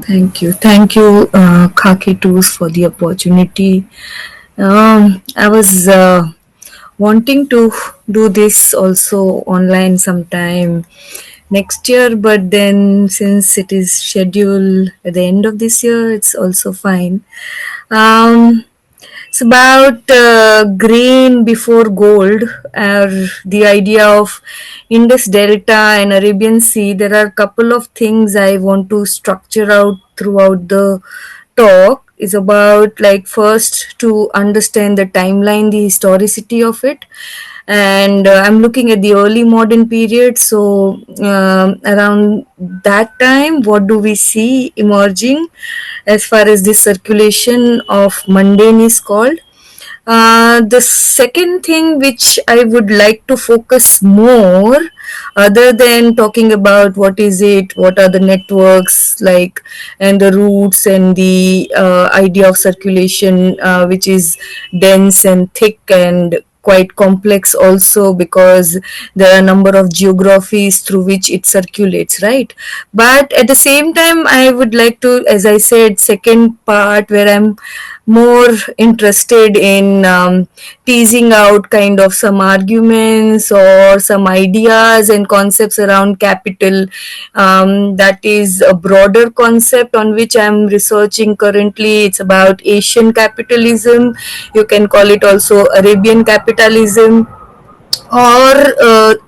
Thank you, Khaki Tools, for the opportunity. I was wanting to do this also online sometime next year, but then since it is scheduled at the end of this year, it's also fine. Um, it's about green before gold, or the idea of Indus Delta and Arabian Sea. There are a couple of things I want to structure out throughout the talk. Is about, like, first to understand the timeline, the historicity of it, and I'm looking at the early modern period. So around that time, what do we see emerging as far as the circulation of mundane is called? The second thing which I would like to focus more, other than talking about what is it, what are the networks like, and the routes, and the idea of circulation, which is dense and thick and quite complex also, because there are a number of geographies through which it circulates, right? But at the same time, I would like to, as I said, second part where I'm more interested in teasing out kind of some arguments or some ideas and concepts around capital. That is a broader concept on which I'm researching currently. It's about Asian capitalism. You can call it also Arabian capitalism, or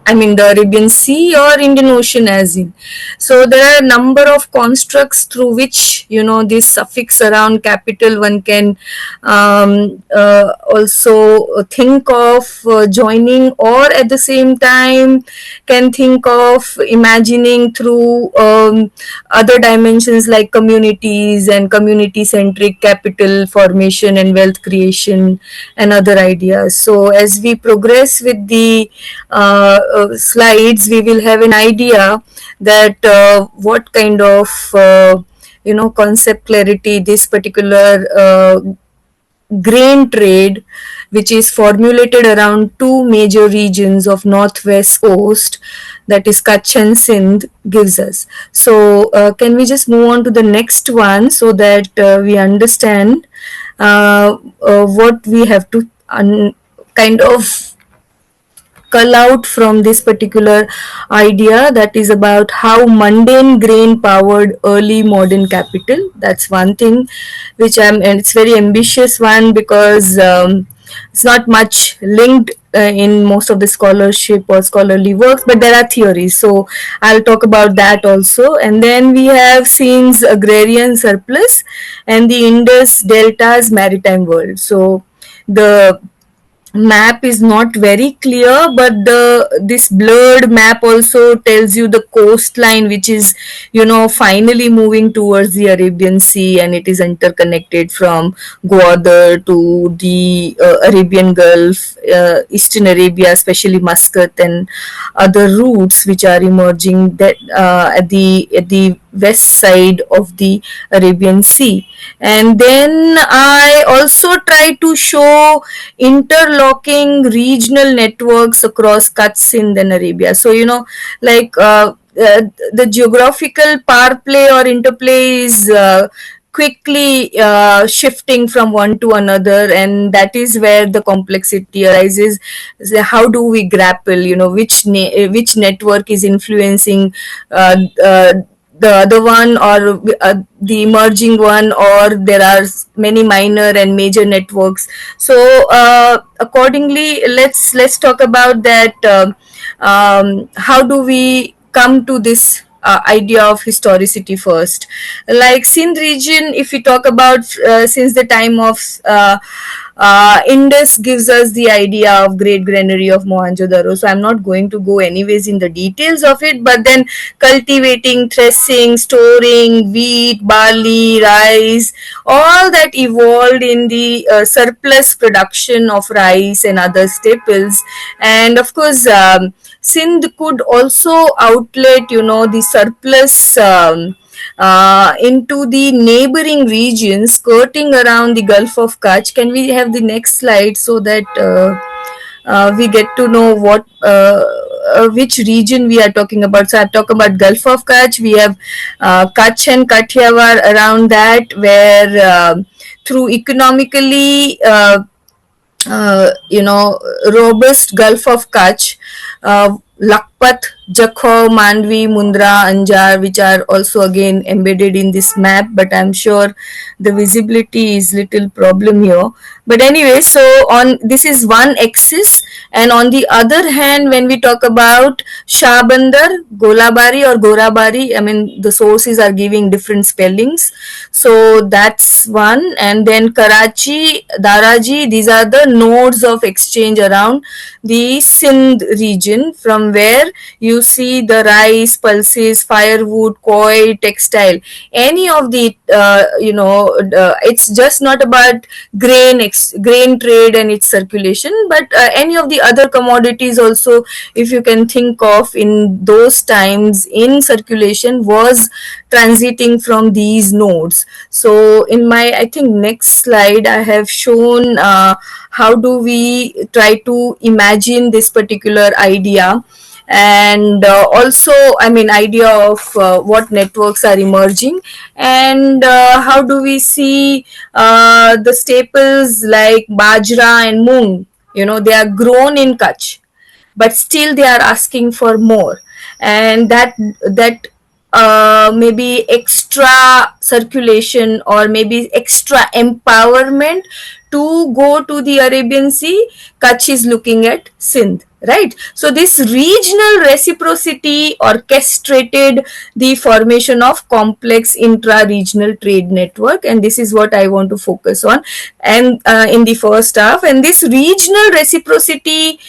I mean the Arabian Sea or Indian Ocean as in. So there are a number of constructs through which, this suffix around capital one can also think of joining, or at the same time can think of imagining through other dimensions like communities and community centric capital formation and wealth creation and other ideas. So as we progress with the slides, we will have an idea that what kind of concept clarity this particular grain trade, which is formulated around two major regions of northwest coast, that is Kutch and Sindh, gives us. So can we just move on to the next one so that we understand what we have to kind of cull out from this particular idea, that is about how mundane grain powered early modern capital. That's one thing which and it's very ambitious one, because it's not much linked in most of the scholarship or scholarly works, but there are theories. So I'll talk about that also. And then we have Sindh's agrarian surplus and the Indus Delta's maritime world. So the map is not very clear, but this blurred map also tells you the coastline, which is finally moving towards the Arabian Sea, and it is interconnected from Gwadar to the Arabian Gulf, Eastern Arabia, especially Muscat, and other routes which are emerging that at the west side of the Arabian Sea. And then I also try to show interlocking regional networks across Kutch, Sindh, and Arabia. So, like the geographical power play or interplay is quickly shifting from one to another, and that is where the complexity arises. So how do we grapple, which network is influencing the other one, or the emerging one, or there are many minor and major networks. So accordingly, let's talk about that. How do we come to this idea of historicity first? Like Sindh region, if we talk about since the time of Indus, gives us the idea of great granary of Mohenjo-daro. So I'm not going to go anyways in the details of it, but then cultivating, threshing, storing wheat, barley, rice, all that evolved in the surplus production of rice and other staples. And of course, Sindh could also outlet, the surplus into the neighboring regions skirting around the Gulf of Kutch. Can we have the next slide so that we get to know what which region we are talking about. So I'm talking about Gulf of Kutch. We have Kutch and Kathiawar around that, where through economically robust Gulf of Kutch, Lakpat, Jakho, Mandvi, Mundra, Anjar, which are also again embedded in this map, but I'm sure the visibility is little problem here. But anyway, so on this is one axis, and on the other hand, when we talk about Shahbandar, Golabari or Gorabari, I mean the sources are giving different spellings. So that's one, and then Karachi, Daraji, these are the nodes of exchange around the Sindh region, from where you see the rice, pulses, firewood, koi, textile, any of the it's just not about grain trade and its circulation, but any of the other commodities also, if you can think of in those times in circulation, was transiting from these nodes. So in my, I think, next slide, I have shown how do we try to imagine this particular idea, and also, I mean, idea of what networks are emerging, and how do we see the staples like bajra and moong, they are grown in Kutch, but still they are asking for more, and that maybe extra circulation or maybe extra empowerment to go to the Arabian Sea, Kutch is looking at Sindh, right? So this regional reciprocity orchestrated the formation of complex intra-regional trade network, and this is what I want to focus on, and in the first half. And this regional reciprocity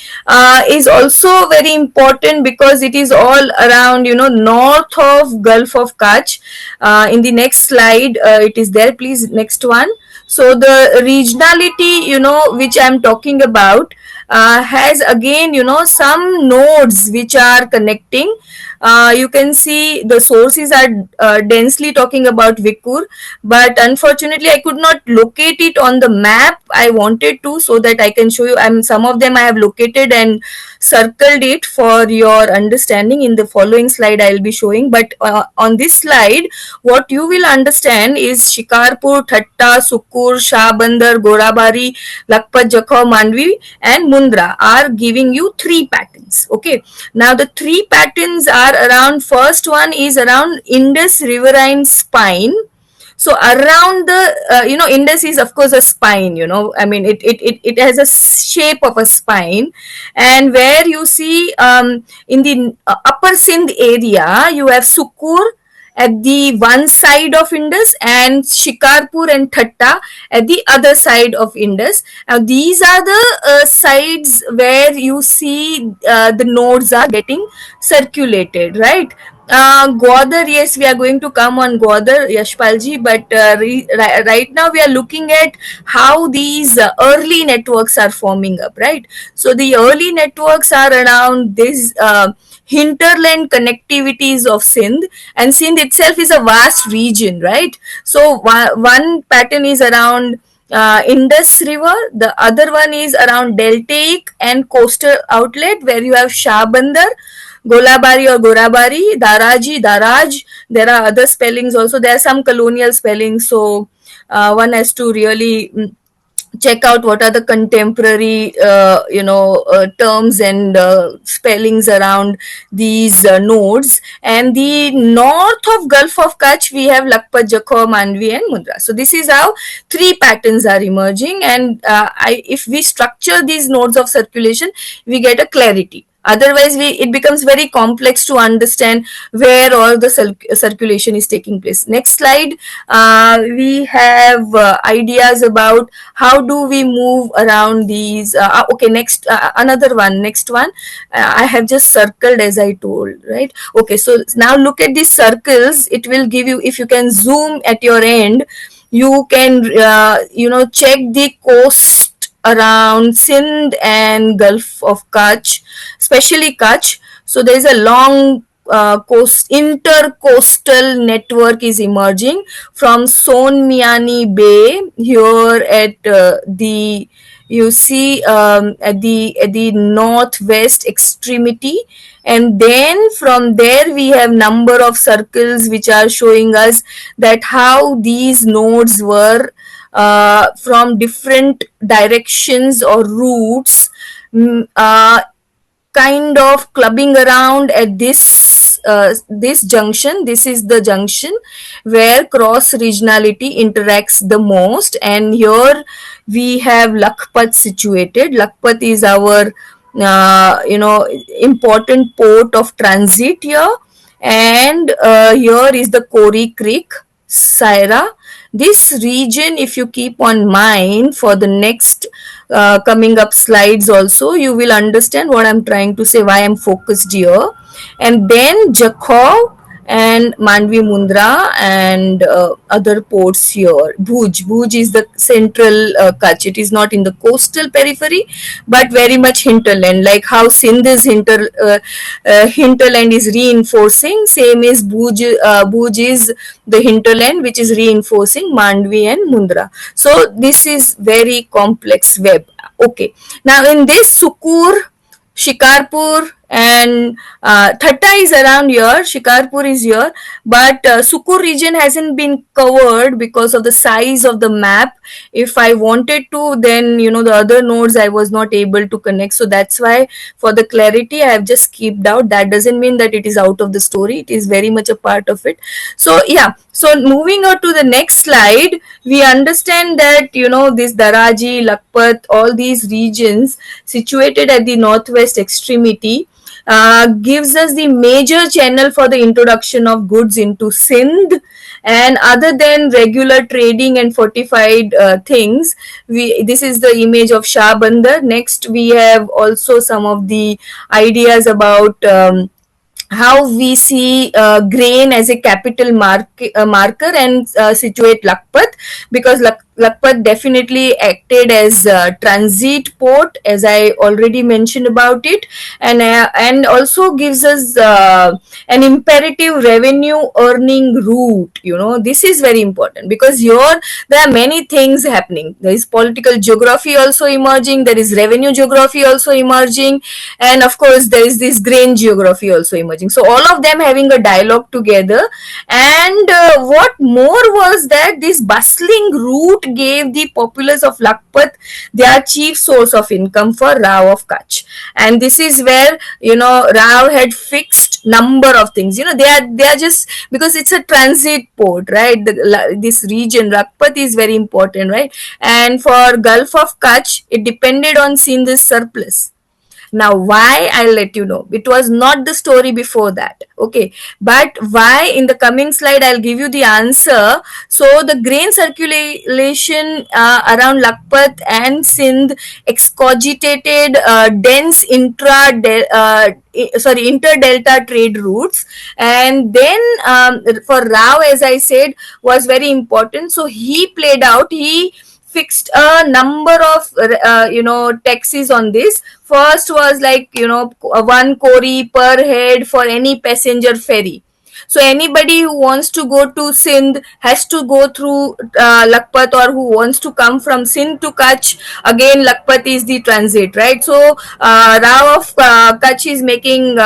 is also very important because it is all around, north of Gulf of Kutch. In the next slide, it is there, please, next one. So the regionality, which I'm talking about, has again, some nodes which are connecting. You can see the sources are densely talking about Vikur, but unfortunately I could not locate it on the map I wanted to, so that I can show you. Some of them I have located and circled it for your understanding. In the following slide I'll be showing, but on this slide what you will understand is Shikarpur, Thatta, Sukur, Shahbandar, Gorabari, Lakpat, Jakho, Mandvi and Mundra are giving you 3 patterns. Okay, now the 3 patterns are around, first one is around Indus riverine spine. So around the Indus is of course a spine, I mean it has a shape of a spine, and where you see in the upper Sindh area you have Sukur at the one side of Indus and Shikarpur and Thatta at the other side of Indus. Now these are the sides where you see the nodes are getting circulated, right? Gwadar, yes, we are going to come on Gwadar, Yashpalji, but right now we are looking at how these early networks are forming up, right? So the early networks are around this hinterland connectivities of Sindh, and Sindh itself is a vast region, right? So one pattern is around Indus River, the other one is around deltaic and coastal outlet where you have Shahbandar, Golabari or Gorabari, Daraji, Daraj. There are other spellings also. There are some colonial spellings, so one has to really check out what are the contemporary terms and spellings around these nodes. And the north of Gulf of Kutch we have Lakpat, Jakho, Mandvi and Mundra. So this is how 3 patterns are emerging, and if we structure these nodes of circulation we get a clarity. Otherwise it becomes very complex to understand where all the circulation is taking place. Next slide, we have ideas about how do we move around these. Okay, next next one I have just circled as I told, right? Okay, so now look at these circles. It will give you, if you can zoom at your end, you can check the coast around Sindh and Gulf of Kutch, especially Kutch. So there is a long intercoastal network is emerging from Son Miani Bay here at the you see at the northwest extremity, and then from there we have number of circles which are showing us that how these nodes were from different directions or routes, kind of clubbing around at this junction. This is the junction where cross regionality interacts the most, and here we have Lakhpat situated. Lakhpat is our important port of transit here, and here is the Kori Creek, Saira. This region, if you keep on mind for the next coming up slides also, you will understand what I'm trying to say, why I'm focused here. And then Jakhov and Mandvi Mundra and other ports here. Bhuj is the central Kutch. It is not in the coastal periphery, but very much hinterland. Like how Sindh is hinterland is reinforcing, same is Bhuj is the hinterland which is reinforcing Mandvi and Mundra. So this is very complex web. Okay, now in this Sukur, Shikarpur and Thatta is around here, Shikarpur is here, but Sukur region hasn't been covered because of the size of the map. If I wanted to, then the other nodes I was not able to connect, so that's why for the clarity I have just skipped out. That doesn't mean that it is out of the story, it is very much a part of it. So yeah, so moving on to the next slide, we understand that this Daraji, Lakhpat, all these regions situated at the northwest extremity gives us the major channel for the introduction of goods into Sindh. And other than regular trading and fortified things, this is the image of Shah Bandar. Next we have also some of the ideas about how we see grain as a capital marker and situate Lakhpat, because Lakhpat definitely acted as a transit port, as I already mentioned about it, and also gives us an imperative revenue earning route. This is very important because here there are many things happening. There is political geography also emerging, there is revenue geography also emerging, and of course there is this grain geography also emerging. So all of them having a dialogue together, and what more was that this bustling route gave the populace of Lakhpat their chief source of income for Rao of Kutch. And this is where Rao had fixed number of things. They are just because it's a transit port, right? This region Lakhpat is very important, right? And for Gulf of Kutch, it depended on Sindh's surplus. Now why, I'll let you know. It was not the story before that, okay, but why, in the coming slide I'll give you the answer. So the grain circulation around Lakhpat and Sindh excogitated dense inter-delta trade routes, and then for Rao, as I said, was very important. So he fixed a number of taxes on this. First was like 1 kori per head for any passenger ferry. So anybody who wants to go to Sindh has to go through Lakhpat, or who wants to come from Sindh to Kutch, again Lakhpat is the transit, right? So Rao of Kutch is making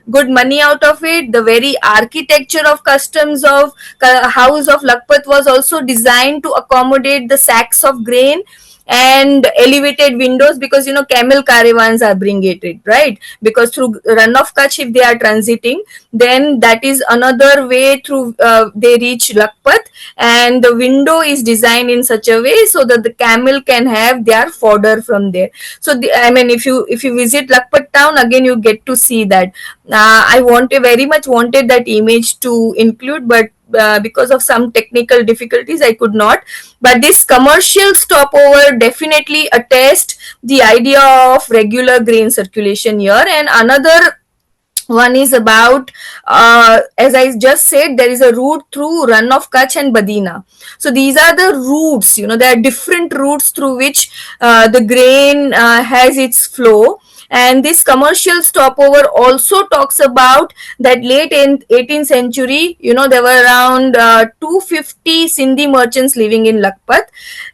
good money out of it. The very architecture of customs of house of Lakhpat was also designed to accommodate the sacks of grain and elevated windows, because camel caravans are bringing it, right? Because through Run of Kutch, if they are transiting, then that is another way through they reach Lakhpat, and the window is designed in such a way so that the camel can have their fodder from there. So if you visit Lakhpat town, again you get to see that. I very much wanted that image to include, but because of some technical difficulties I could not. But this commercial stopover definitely attest the idea of regular grain circulation here. And another one is about, as I just said, there is a route through Run of Kutch and Badina. So these are the routes, there are different routes through which the grain has its flow. And this commercial stopover also talks about that late 18th century, there were around 250 Sindhi merchants living in Lakhpat,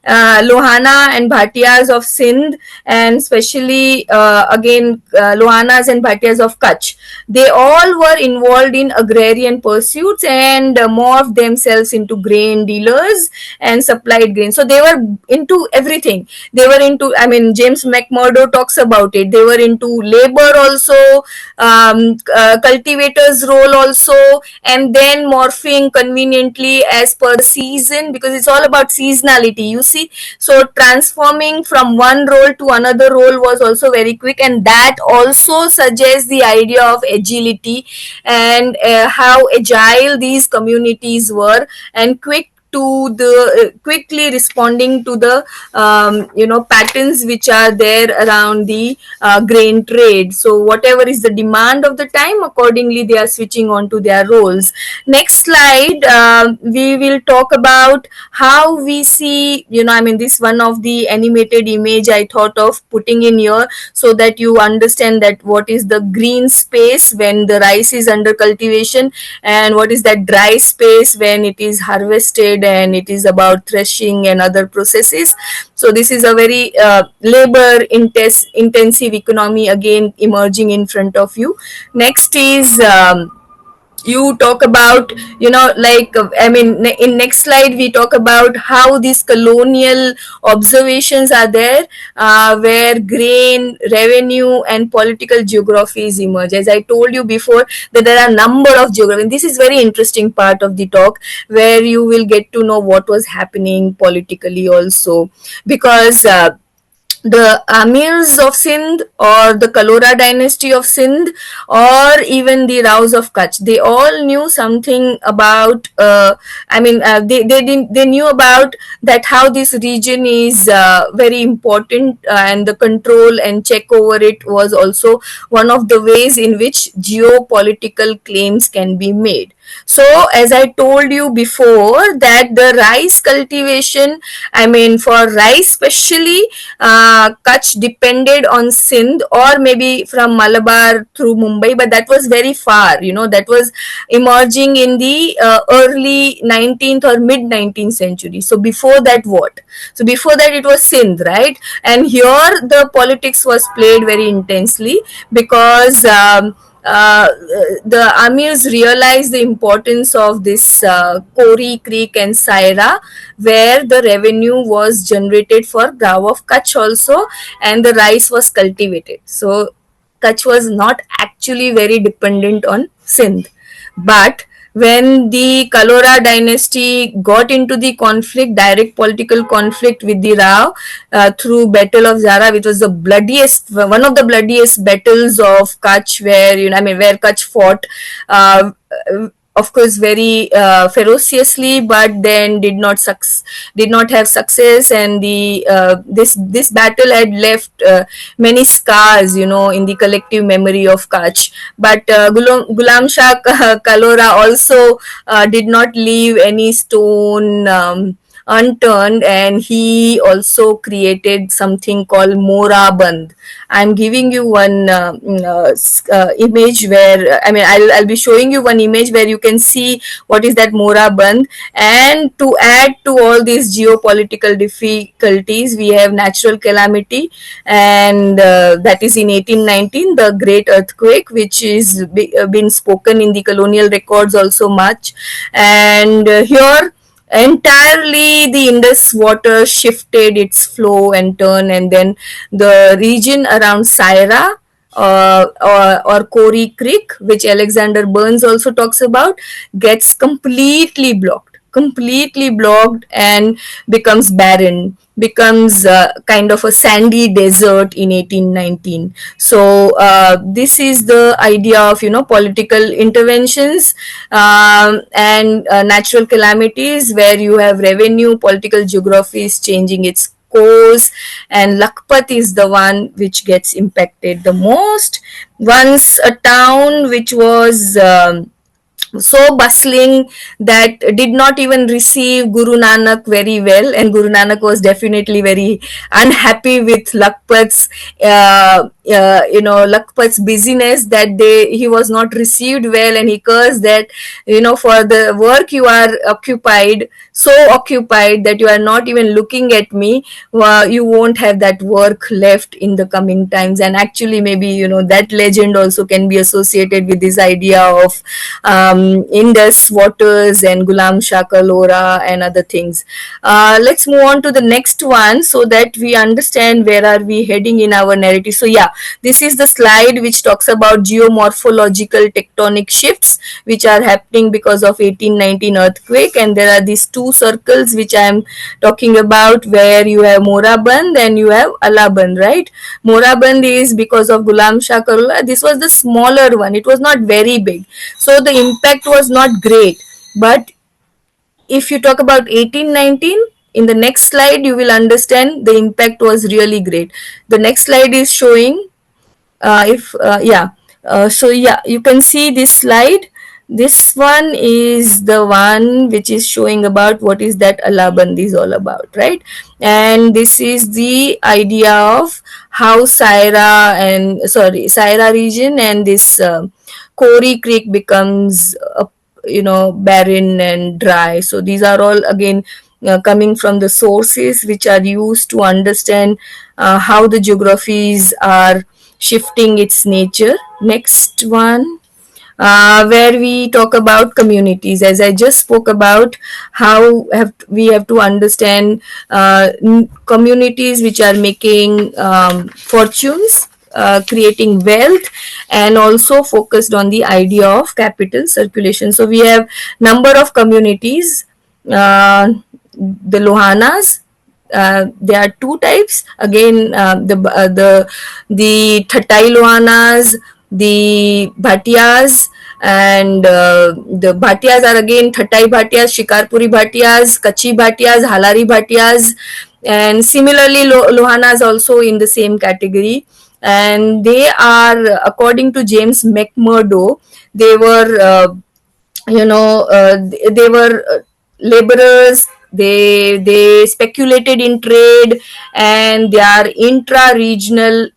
Lohana and Bhatiyas of Sindh, and especially again Lohanas and Bhatiyas of Kutch. They all were involved in agrarian pursuits and morphed themselves into grain dealers and supplied grain. So they were into everything. They were into, I mean, James McMurdo talks about it. They were into labor also, cultivators role also, and then morphing conveniently as per the season, because it's all about seasonality, you see. So transforming from one role to another role was also very quick, and that also suggests the idea of agility and how agile these communities were, and quickly responding to the patterns which are there around the grain trade. So whatever is the demand of the time, accordingly they are switching on to their roles. Next slide, we will talk about how we see, I mean, this one of the animated image I thought of putting in here, so that you understand that what is the green space when the rice is under cultivation, and what is that dry space when it is harvested and it is about threshing and other processes. So this is a very labor intensive economy again emerging in front of you. Next is you talk about, I mean, in next slide we talk about how these colonial observations are there, where grain, revenue and political geographies emerge. As I told you before, that there are a number of geography, and this is very interesting part of the talk, where you will get to know what was happening politically also, because the Amirs of Sindh or the Kalora dynasty of Sindh or even the Raus of Kutch, they all knew something about, they knew about that how this region is very important, and the control and check over it was also one of the ways in which geopolitical claims can be made. So as I told you before, that the rice cultivation, I mean, for rice especially, Kutch depended on Sindh or maybe from Malabar through Mumbai, but that was very far, that was emerging in the early 19th or mid 19th century. So before that, what? So before that, it was Sindh, right? And here the politics was played very intensely, because the Amirs realized the importance of this Kori Creek and Saira, where the revenue was generated for Gav of Kutch also, and the rice was cultivated. So Kutch was not actually very dependent on Sindh. But when the Kalora dynasty got into the conflict, direct political conflict with the Rao through Battle of Zara, which was the bloodiest, one of the bloodiest battles of Kutch, where where Kutch fought. Of course, very ferociously, but then did not have success, and the this battle had left many scars, in the collective memory of Kutch. But Gulam Shah Kalora also did not leave any stone unturned, and he also created something called Mora Band. I'm giving you one image where, I'll be showing you one image where you can see what is that Mora Band. And to add to all these geopolitical difficulties, we have natural calamity, and that is in 1819, the Great Earthquake, which is been spoken in the colonial records also much. And here entirely the Indus water shifted its flow and turn, and then the region around Saira or Kori Creek, which Alexander Burns also talks about, gets completely blocked and becomes barren, becomes kind of a sandy desert in 1819. So this is the idea of political interventions and natural calamities, where you have revenue, political geography is changing its course, and Lakhpat is the one which gets impacted the most. Once a town which was so bustling, that did not even receive Guru Nanak very well, and Guru Nanak was definitely very unhappy with Lakhpat's Lakpat's busyness, that he was not received well, and he cursed that, for the work you are occupied, so occupied that you are not even looking at me. You won't have that work left in the coming times. And actually, maybe, that legend also can be associated with this idea of Indus waters and Gulam Shah Kalora and other things. Let's move on to the next one so that we understand where are we heading in our narrative. So yeah, this is the slide which talks about geomorphological tectonic shifts which are happening because of 1819 earthquake, and there are these two circles which I am talking about, where you have Moraband and you have Alaband, right? Moraband is because of Gulam Shah Karula. This was the smaller one. It was not very big, so the impact was not great. But if you talk about 1819, in the next slide you will understand the impact was really great. The next slide is showing, if yeah so yeah, you can see this slide. This one is the one which is showing about what is that Alaband is all about, right? And this is the idea of how Saira region and this Kori Creek becomes barren and dry. So these are all again coming from the sources which are used to understand how the geographies are shifting its nature. Next one, where we talk about communities. As I just spoke about, we have to understand communities which are making fortunes, creating wealth, and also focused on the idea of capital circulation. So we have number of communities, the Lohanas. There are two types again, the Thatai Lohanas, the Bhatiyas, and the Bhatiyas are again Thatai Bhatiyas, Shikarpuri Bhatiyas, Kachi Bhatiyas, Halari Bhatiyas, and similarly Lohanas also in the same category. And they are, according to James McMurdo, they were they were laborers. They speculated in trade, and their intra-regional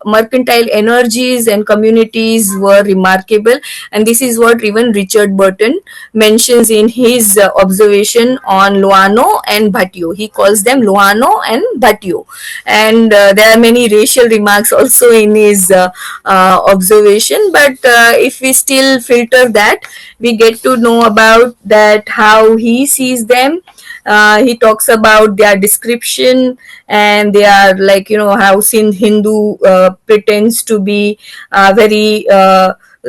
mercantile energies and communities were remarkable. And this is what even Richard Burton mentions in his observation on Loano and Bhatio. He calls them Loano and Bhatio. And there are many racial remarks also in his observation, but if we still filter that, we get to know about that how he sees them. He talks about their description, and they are like, how Sindh Hindu pretends to be very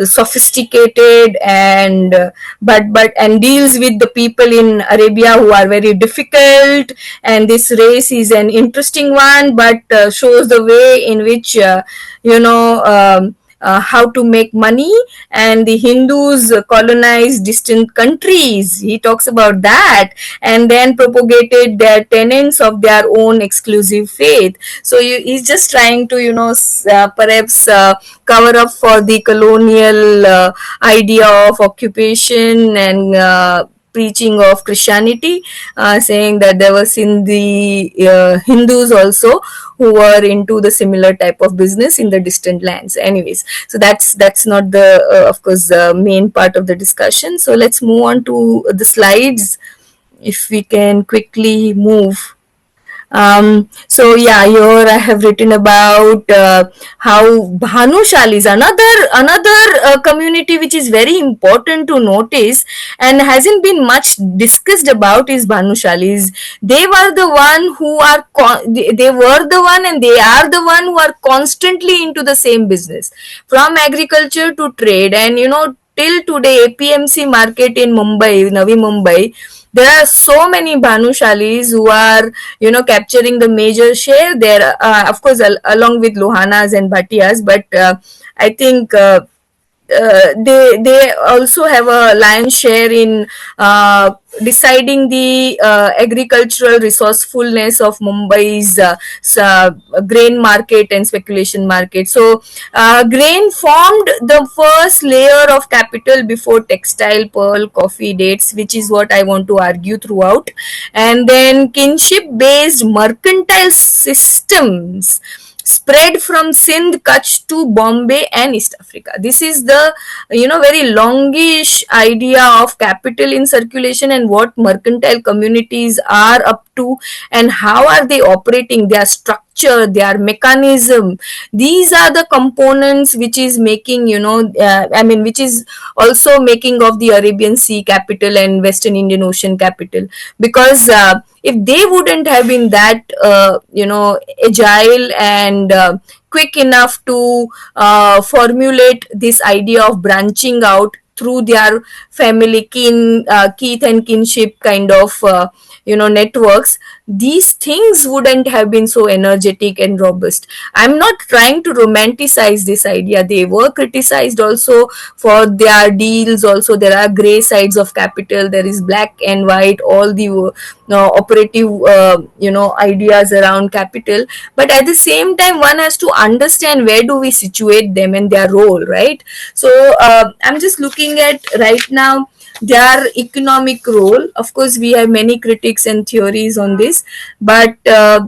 sophisticated, and and deals with the people in Arabia who are very difficult. And this race is an interesting one, but shows the way in which you know how to make money, and the Hindus colonized distant countries. He talks about that, and then propagated their tenets of their own exclusive faith. So he's just trying to, perhaps cover up for the colonial idea of occupation and preaching of Christianity, saying that there was in the Hindus also who were into the similar type of business in the distant lands. Anyways, so that's not the of course the main part of the discussion. So let's move on to the slides, if we can quickly move. So yeah, here I have written about how Bhanushalis, another community which is very important to notice and hasn't been much discussed about, is Bhanushalis. They were the one who are they were the one, and they are the one who are constantly into the same business, from agriculture to trade. And till today, APMC market in Mumbai, Navi Mumbai, there are so many Bhanushalis who are, capturing the major share there, of course, along with Lohanas and Bhatiyas. But I think they also have a lion's share in deciding the agricultural resourcefulness of Mumbai's grain market and speculation market. So grain formed the first layer of capital before textile, pearl, coffee, dates, which is what I want to argue throughout. And then kinship based mercantile systems spread from Sindh, Kutch to Bombay and East Africa. This is the very longish idea of capital in circulation and what mercantile communities are up to and how are they operating, their structure, their mechanism. These are the components which is making, which is also making of the Arabian Sea capital and Western Indian Ocean capital. Because if they wouldn't have been that agile and quick enough to formulate this idea of branching out through their family keith and kinship kind of networks, these things wouldn't have been so energetic and robust. I'm not trying to romanticize this idea. They were criticized also for their deals. Also, there are gray sides of capital. There is black and white, all the operative ideas around capital. But at the same time, one has to understand where do we situate them and their role, right? So I'm just looking at right now their economic role. Of course, we have many critics and theories on this, but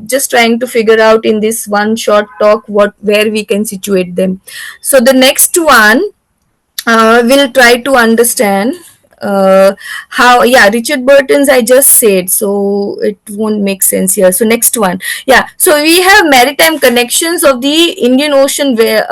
just trying to figure out in this one short talk where we can situate them. So the next one, we'll try to understand how, yeah, Richard Burton's I just said, so it won't make sense here. So next one, yeah, so we have maritime connections of the Indian Ocean, where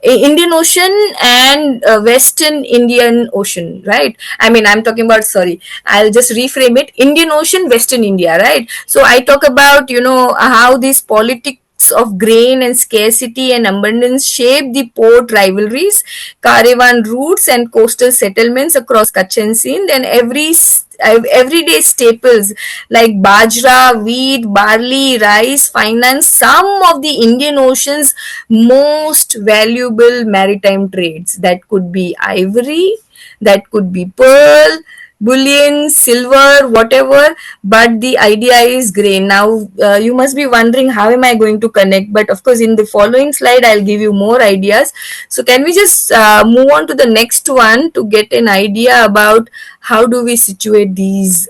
Indian Ocean and Western Indian Ocean, right? I mean, I'm talking about, sorry, I'll just reframe it: Indian Ocean, Western India, right? So I talk about how this politics of grain and scarcity and abundance shape the port rivalries, caravan routes, and coastal settlements across Kutch and Sindh, and everyday staples like bajra, wheat, barley, rice finance some of the Indian Ocean's most valuable maritime trades. That could be ivory, that could be pearl, bullion, silver, whatever, but the idea is grain. Now you must be wondering how am I going to connect, but of course in the following slide I'll give you more ideas. So can we just move on to the next one to get an idea about how do we situate these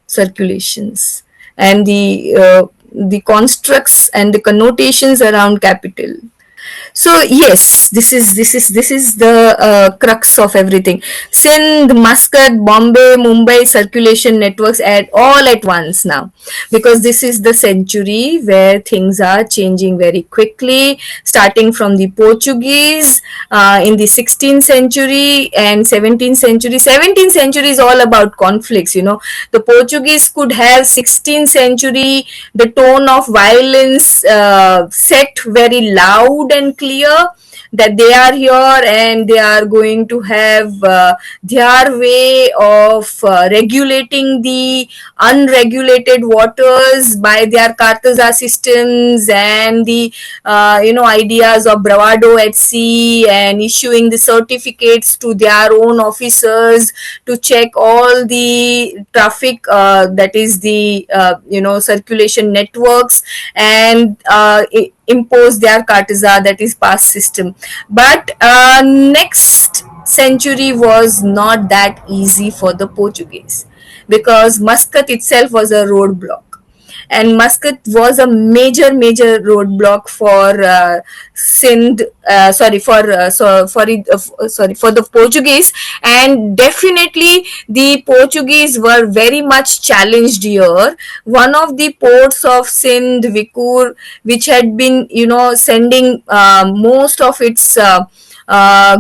circulations and the constructs and the connotations around capital. So yes, this is the crux of everything. Sindh, Muscat, Bombay, Mumbai circulation networks at all at once now, because this is the century where things are changing very quickly, starting from the Portuguese in the 16th century and 17th century. 17th century is all about conflicts. The Portuguese could have 16th century the tone of violence set very loud and clear, that they are here and they are going to have their way of regulating the unregulated waters by their Carthaza systems and the ideas of bravado at sea and issuing the certificates to their own officers to check all the traffic, that is the circulation networks, and impose their Carthaza, that is pass system. But next century was not that easy for the Portuguese, because Muscat itself was a roadblock, and Muscat was a major roadblock for Sindh. For the Portuguese, and definitely the Portuguese were very much challenged here. One of the ports of Sindh, Vikur, which had been sending most of its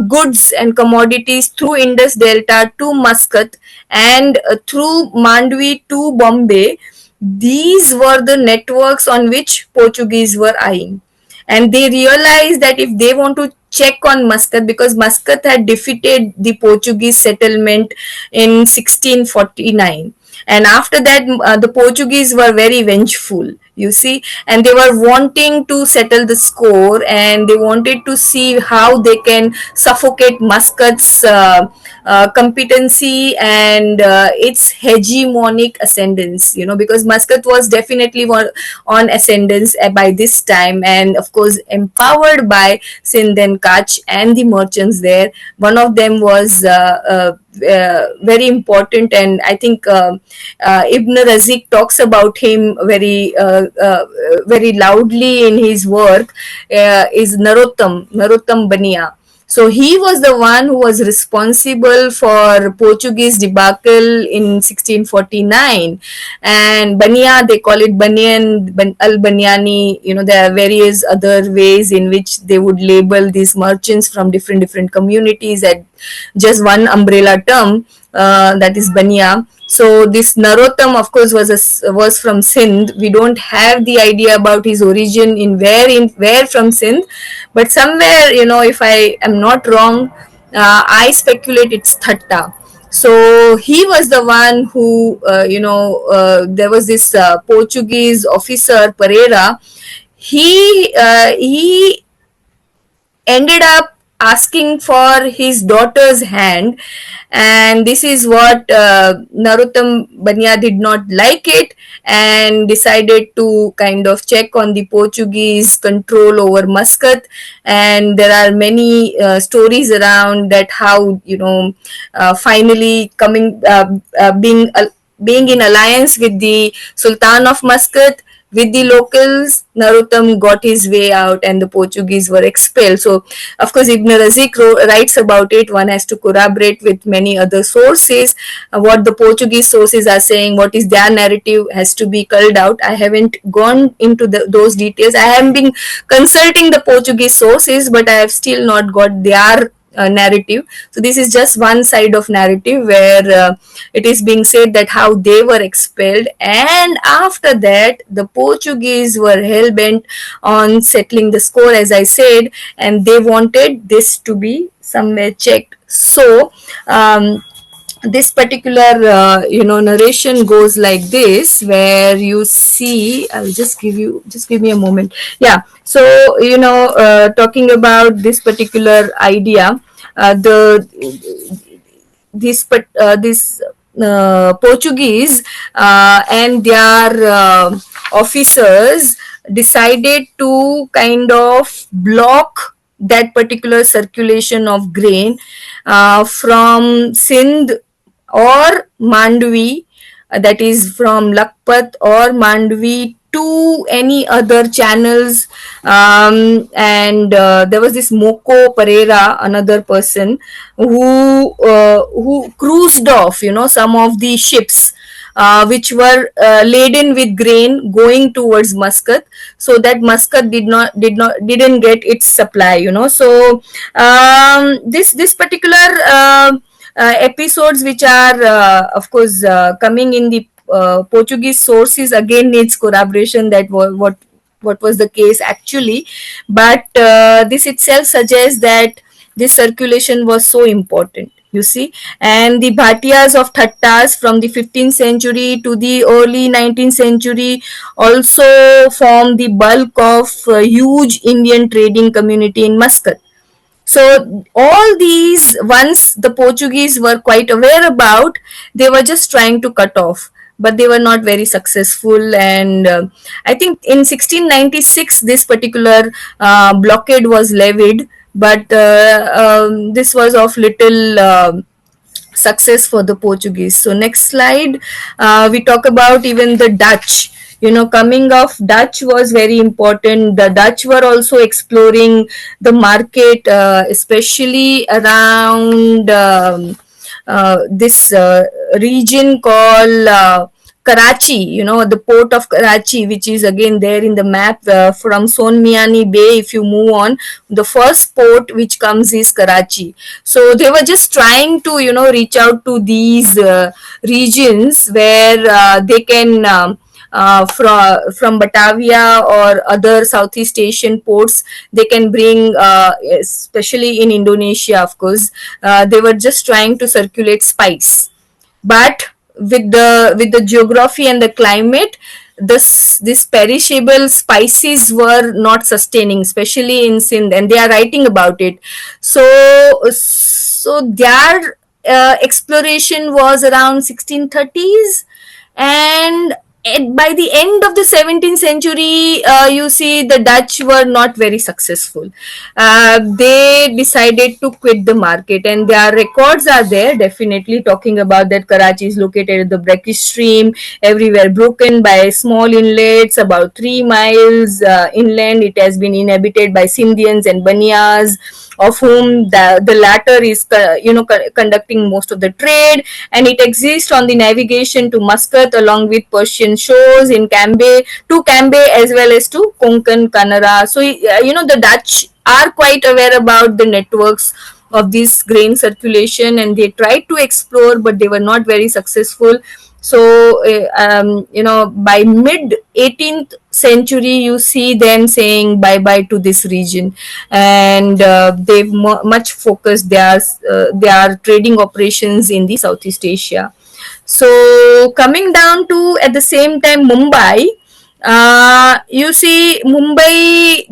goods and commodities through Indus Delta to Muscat and through Mandvi to Bombay. These were the networks on which Portuguese were eyeing, and they realized that if they want to check on Muscat, because Muscat had defeated the Portuguese settlement in 1649, and after that the Portuguese were very vengeful, you see, and they were wanting to settle the score, and they wanted to see how they can suffocate Muscat's competency and its hegemonic ascendance, because Muscat was definitely on ascendance by this time, and of course empowered by Sindh and Kutch and the merchants there. One of them was very important, and I think Ibn Razik talks about him very loudly in his work, is Narottam Bania. So he was the one who was responsible for Portuguese debacle in 1649, and Bania, they call it Banian, Al-Baniani. There are various other ways in which they would label these merchants from different communities at just one umbrella term, that is Bania. So this Narottam, of course, was from Sindh. We don't have the idea about his origin in where from Sindh, but somewhere, if I am not wrong, I speculate it's Thatta. So he was the one who, there was this Portuguese officer Pereira. He ended up asking for his daughter's hand, and this is what Narottam Bania did not like it, and decided to kind of check on the Portuguese control over Muscat. And there are many stories around that, how finally being in alliance with the Sultan of Muscat, with the locals, Narottam got his way out and the Portuguese were expelled. So, of course, Ibn Razik writes about it. One has to corroborate with many other sources. What the Portuguese sources are saying, what is their narrative, has to be culled out. I haven't gone into those details. I have been consulting the Portuguese sources, but I have still not got their narrative. So this is just one side of narrative where it is being said that how they were expelled, and after that the Portuguese were hell-bent on settling the score, as I said, and they wanted this to be somewhere checked. So this particular narration goes like this, where you see, I'll just give me a moment. Yeah, so talking about this particular idea, the this Portuguese and their officers decided to kind of block that particular circulation of grain from Sindh or Mandvi, that is from Lakpat or Mandvi, to any other channels. And there was this Moko Pereira, another person who cruised off some of the ships which were laden with grain going towards Muscat, so that Muscat didn't get its supply. So this particular episodes, which are of course coming in the Portuguese sources, again needs corroboration that what was the case actually, but this itself suggests that this circulation was so important, you see. And the Bhatiyas of Thattas from the 15th century to the early 19th century also form the bulk of huge Indian trading community in Muscat. So all these, once the Portuguese were quite aware about, they were just trying to cut off, but they were not very successful. And I think in 1696 this particular blockade was levied, but this was of little success for the Portuguese. So next slide, we talk about even the Dutch. Coming of Dutch was very important. The Dutch were also exploring the market, especially around this region called Karachi, the port of Karachi, which is again there in the map from Son Miani Bay. If you move on, the first port which comes is Karachi. So they were just trying to, reach out to these regions where they can from Batavia or other Southeast Asian ports, they can bring, especially in Indonesia, of course, they were just trying to circulate spice. But with the geography and the climate, this perishable spices were not sustaining, especially in Sindh, and they are writing about it. So their exploration was around 1630s, and by the end of the 17th century, you see the Dutch were not very successful. They decided to quit the market, and their records are there, definitely talking about that Karachi is located at the brackish stream, everywhere broken by small inlets, about 3 miles inland. It has been inhabited by Sindhians and Banias, of whom the latter is conducting most of the trade, and it exists on the navigation to Muscat along with Persian shores in Cambay, to Cambay as well as to Konkan, Kanara. So the Dutch are quite aware about the networks of this grain circulation, and they tried to explore, but they were not very successful. So by mid 18th century, you see them saying bye bye to this region, and they've much focused their trading operations in the Southeast Asia. So coming down to at the same time Mumbai, you see Mumbai,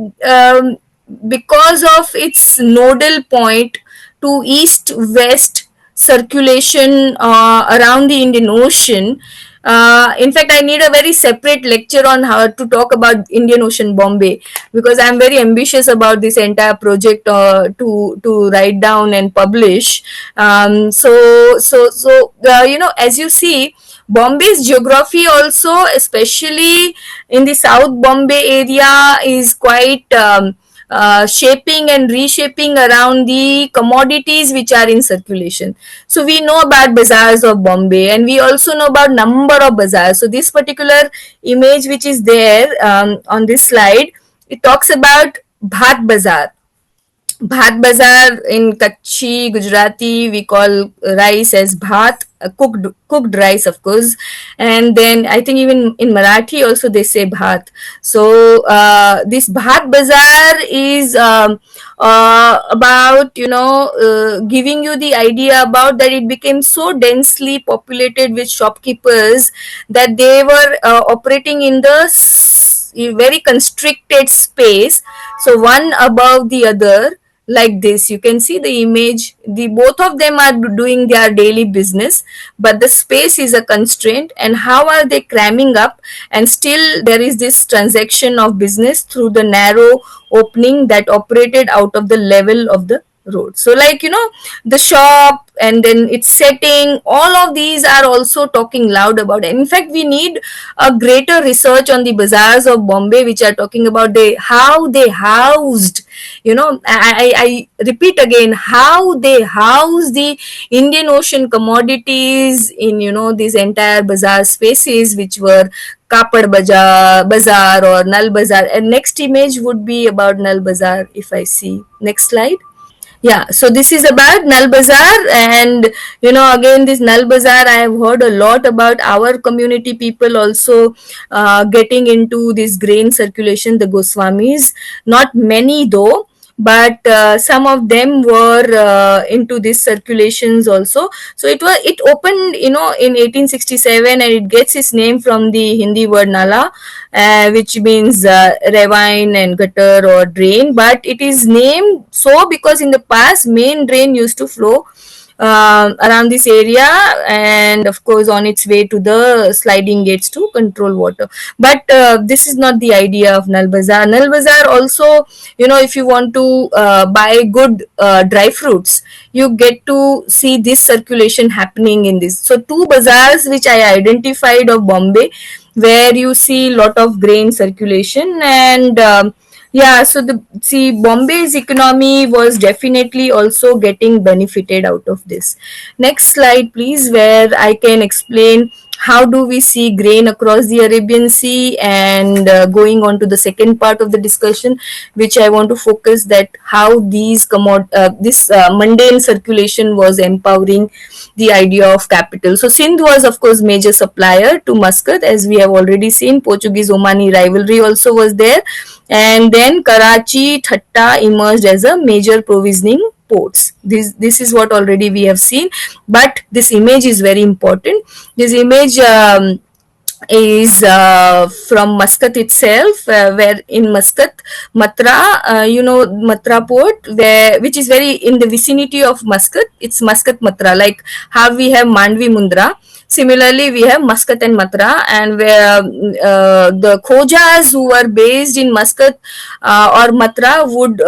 because of its nodal point to east west circulation around the Indian Ocean. In fact, I need a very separate lecture on how to talk about Indian Ocean Bombay, because I'm very ambitious about this entire project to write down and publish. As you see, Bombay's geography also, especially in the South Bombay area, is quite shaping and reshaping around the commodities which are in circulation. So we know about bazaars of Bombay, and we also know about number of bazaars. So this particular image which is there on this slide, it talks about Bhat Bazaar. Bhat Bazaar in Kutchi, Gujarati, we call rice as bhat, cooked rice, of course. And then I think even in Marathi also they say bhat. So this Bhat Bazaar is about, giving you the idea about that it became so densely populated with shopkeepers that they were operating in the very constricted space, so one above the other, like this. You can see the image, the both of them are doing their daily business, but the space is a constraint, and how are they cramming up, and still there is this transaction of business through the narrow opening that operated out of the level of the road. So like, the shop and then its setting, all of these are also talking loud about it. In fact, we need a greater research on the bazaars of Bombay, which are talking about how they housed, I repeat again, how they house the Indian Ocean commodities in, these entire bazaar spaces, which were Kapad Bazaar or Nal Bazaar. And next image would be about Nal Bazaar, if I see. Next slide. Yeah, so this is about Nal Bazaar, and again, this Nal Bazaar, I have heard a lot about our community people also getting into this grain circulation, the Goswamis. Not many though, but some of them were into these circulations also. So it opened, in 1867, and it gets its name from the Hindi word Nala, which means ravine and gutter or drain. But it is named so because in the past main drain used to flow around this area, and of course on its way to the sliding gates to control water. But this is not the idea of Nal Bazaar. Nal Bazaar also, if you want to buy good dry fruits, you get to see this circulation happening in this. So two bazaars which I identified of Bombay, where you see lot of grain circulation, and yeah, so Bombay's economy was definitely also getting benefited out of this. Next slide, please, where I can explain how do we see grain across the Arabian Sea, and going on to the second part of the discussion, which I want to focus that how this mundane circulation was empowering the idea of capital. So Sindh was of course major supplier to Muscat, as we have already seen. Portuguese Omani rivalry also was there, and then Karachi, Thatta emerged as a major provisioning ports. This is what already we have seen, but this image is very important. This image is from Muscat itself, where in Muscat, Matra, Matra port, which is very in the vicinity of Muscat. It's Muscat Matra, like how we have Mandvi Mundra. Similarly, we have Muscat and Matra, and where the Khojas who were based in Muscat or Matra would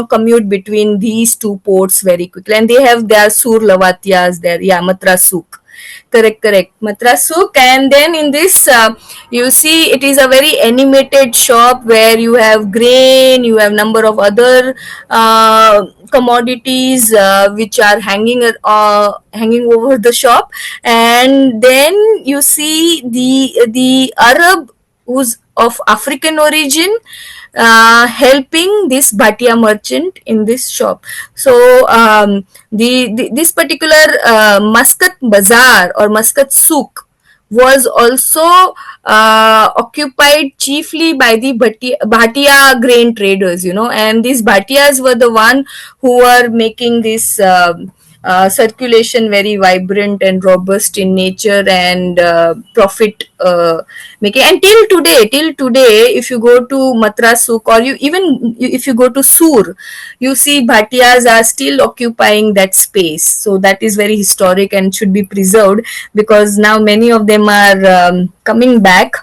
commute between these two ports very quickly, and they have their Sur Lavatias there. Yeah, Matra Suk. Correct, correct. Matrasuk, and then in this, you see, it is a very animated shop where you have grain, you have number of other commodities which are hanging over the shop, and then you see the Arab who's of African origin helping this Bhatia merchant in this shop. So this particular Muscat Bazaar or Muscat Souk was also occupied chiefly by the Bhatia grain traders, and these Bhatias were the one who were making this circulation very vibrant and robust in nature and profit making. And till today, if you go to Matra Souk or if you go to Sur, you see Bhatiyas are still occupying that space. So that is very historic and should be preserved, because now many of them are coming back,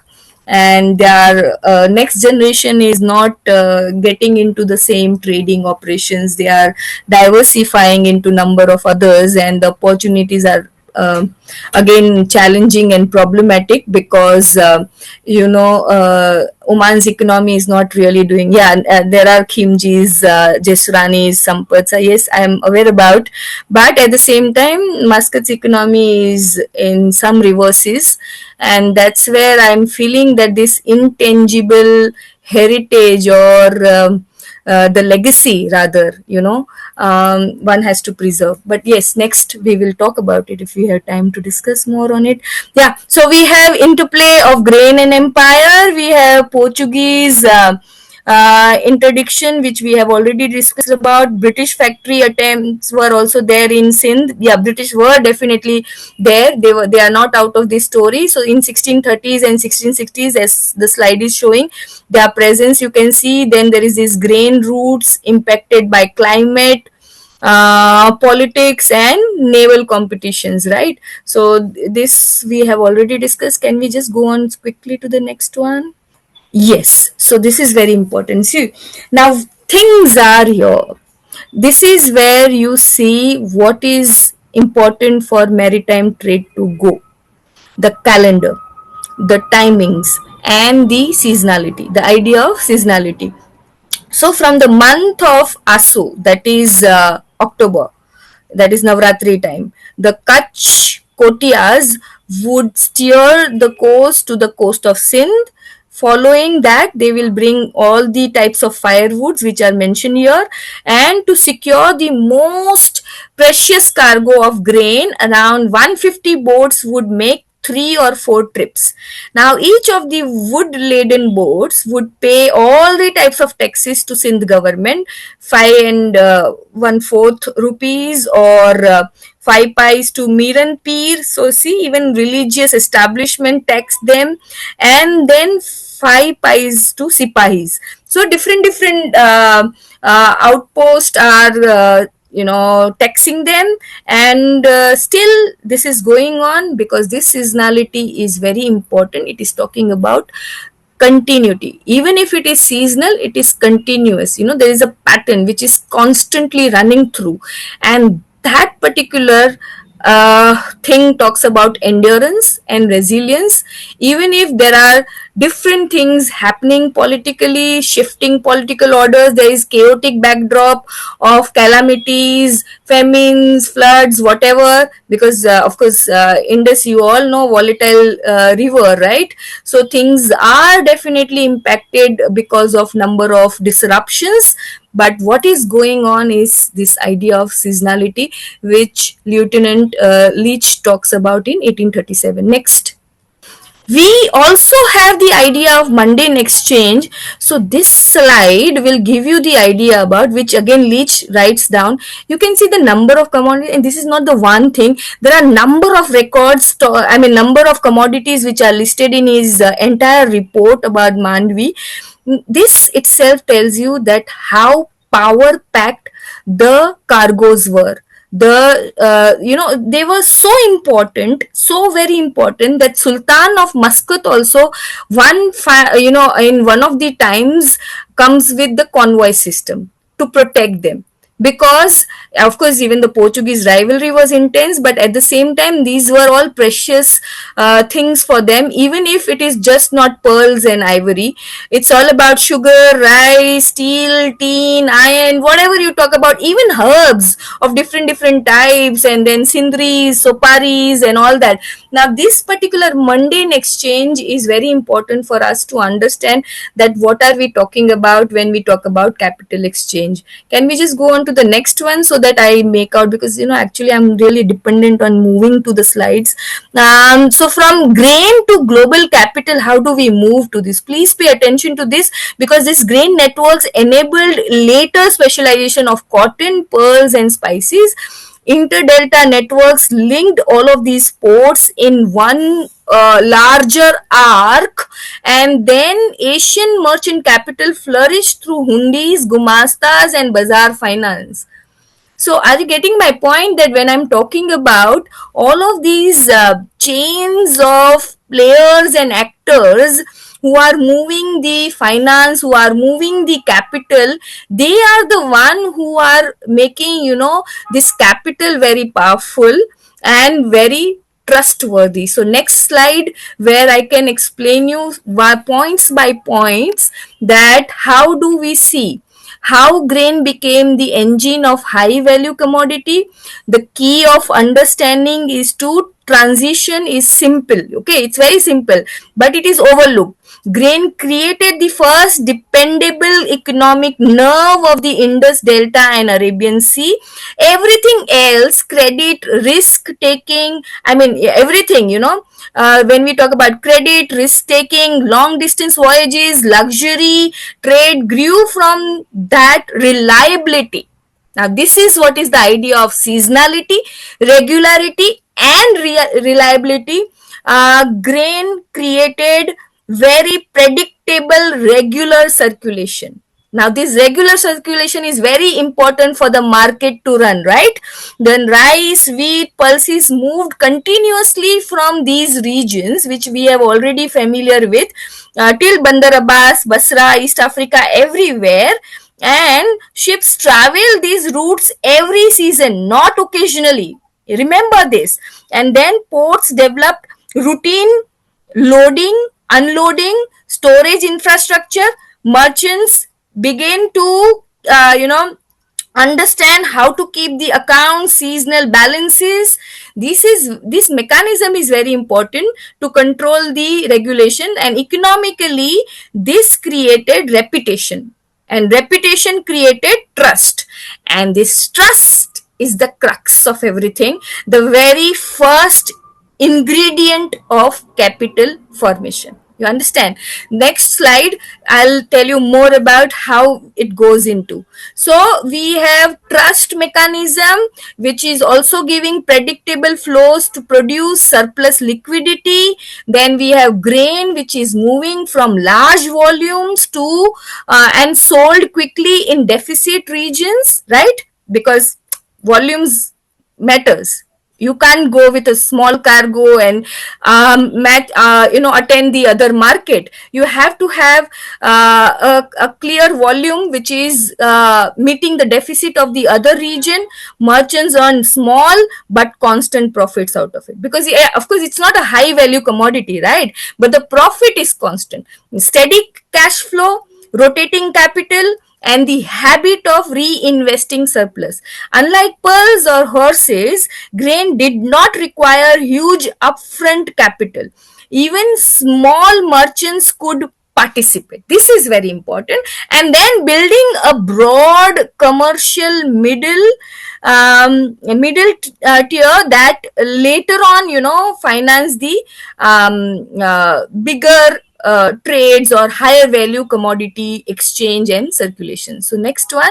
and their next generation is not getting into the same trading operations. They are diversifying into number of others, and the opportunities are again challenging and problematic, because Oman's economy is not really doing. Yeah, there are Khimjis, Jesuranis, Sampats, yes, I am aware about, but at the same time Muscat's economy is in some reverses, and that's where I'm feeling that this intangible heritage, or the legacy rather, one has to preserve. But yes, next we will talk about it if we have time to discuss more on it. Yeah, so we have interplay of grain and empire, we have Portuguese interdiction, which we have already discussed about. British factory attempts were also there in Sindh. Yeah, British were definitely there. They are not out of this story. So in 1630s and 1660s, as the slide is showing, their presence you can see. Then there is this grain routes impacted by climate, politics and naval competitions, right? So this we have already discussed. Can we just go on quickly to the next one? Yes, so this is very important. See, now things are here. This is where you see what is important for maritime trade to go: the calendar, the timings, and the seasonality, the idea of seasonality. So, from the month of Asu, that is October, that is Navratri time, the Kutch Kotias would steer the coast to the coast of Sindh. Following that, they will bring all the types of firewoods which are mentioned here, and to secure the most precious cargo of grain, around 150 boats would make 3 or 4 trips. Now, each of the wood laden boats would pay all the types of taxes to Sindh government: 5 and 1/4 rupees, or 5 pies to Miran Peer. So, see, even religious establishment tax them, and then 5 pies to Sipahis. So, different outposts are taxing them, and still this is going on, because this seasonality is very important. It is talking about continuity. Even if it is seasonal, it is continuous. There is a pattern which is constantly running through, and that particular thing talks about endurance and resilience. Even if there are different things happening politically, shifting political orders, there is chaotic backdrop of calamities, famines, floods, whatever, because of course Indus, you all know, volatile river, right? So things are definitely impacted because of number of disruptions. But what is going on is this idea of seasonality, which Lieutenant Leach talks about in 1837. Next. We also have the idea of mundane exchange. So this slide will give you the idea about, which again Leach writes down. You can see the number of commodities, and this is not the one thing. There are number of records, number of commodities which are listed in his entire report about Mandvi. This itself tells you that how power packed the cargoes were. they were so important, so very important, that Sultan of Muscat also in one of the times comes with the convoy system to protect them, because of course even the Portuguese rivalry was intense, but at the same time these were all precious things for them, even if it is just not pearls and ivory. It's all about sugar, rice, steel, tin, iron, whatever you talk about, even herbs of different types, and then sindris, soparis, and all that. Now this particular mundane exchange is very important for us to understand that what are we talking about when we talk about capital exchange. Can we just go on to the next one so that I make out, because actually I'm really dependent on moving to the slides. So from grain to global capital, how do we move to this? Please pay attention to this, because this grain networks enabled later specialization of cotton, pearls, and spices. Interdelta networks linked all of these ports in one larger arc, and then Asian merchant capital flourished through hundis, gumastas, and bazaar finance. So are you getting my point, that when I'm talking about all of these chains of players and actors who are moving the finance, who are moving the capital, they are the one who are making, this capital very powerful and very trustworthy. So next slide, where I can explain you points by points that how do we see how grain became the engine of high value commodity. The key of understanding is to transition is simple. Okay, it's very simple, but it is overlooked. Grain created the first dependable economic nerve of the Indus Delta and Arabian Sea. Everything else, credit, risk taking, everything, when we talk about credit, risk taking, long distance voyages, luxury, trade grew from that reliability. Now, this is what is the idea of seasonality, regularity, and reliability. Grain created very predictable regular circulation. Now this regular circulation is very important for the market to run, right? Then rice, wheat, pulses moved continuously from these regions, which we have already familiar with, till Bandar Abbas, Basra, East Africa, everywhere. And ships travel these routes every season, not occasionally. Remember this. And then ports developed routine loading, unloading, storage infrastructure. Merchants begin to, understand how to keep the accounts, seasonal balances. This mechanism is very important to control the regulation, and economically this created reputation, and reputation created trust, and this trust is the crux of everything, the very first ingredient of capital formation. You understand? Next slide, I'll tell you more about how it goes into. So we have trust mechanism, which is also giving predictable flows to produce surplus liquidity. Then we have grain, which is moving from large volumes to and sold quickly in deficit regions, right? Because volumes matters. You can't go with a small cargo and attend the other market. You have to have a clear volume which is meeting the deficit of the other region. Merchants earn small but constant profits out of it, because of course it's not a high value commodity, right? But the profit is constant. Steady cash flow, rotating capital, and the habit of reinvesting surplus. Unlike pearls or horses, grain did not require huge upfront capital. Even small merchants could participate. This is very important. And then building a broad commercial middle tier that later on, finance the bigger trades or higher value commodity exchange and circulation. So next one,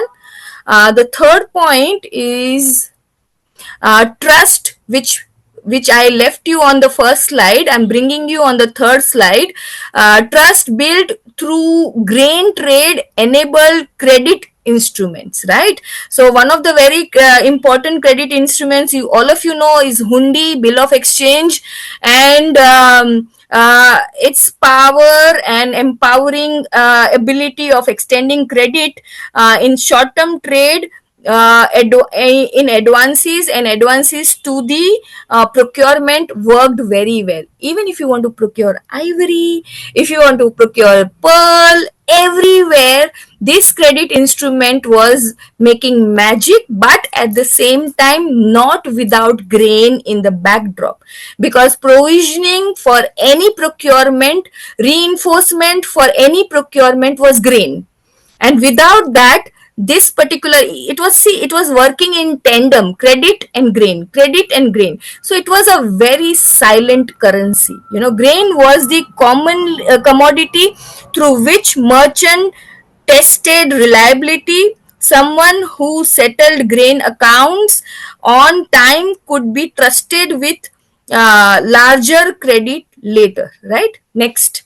the third point is trust, which I left you on the first slide. I'm bringing you on the third slide. Trust built through grain trade enabled credit instruments, right? So one of the very important credit instruments, you all of you know, is hundi, bill of exchange. And its power and empowering ability of extending credit in short term trade, in advances and advances to the procurement worked very well. Even if you want to procure ivory, if you want to procure pearl, everywhere this credit instrument was making magic, but at the same time not without grain in the backdrop, because provisioning for any procurement, reinforcement for any procurement was grain. And without that, this particular, it was, see, it was working in tandem, credit and grain, credit and grain. So it was a very silent currency. You know, grain was the common commodity through which merchant tested reliability. Someone who settled grain accounts on time could be trusted with larger credit later, right? Next.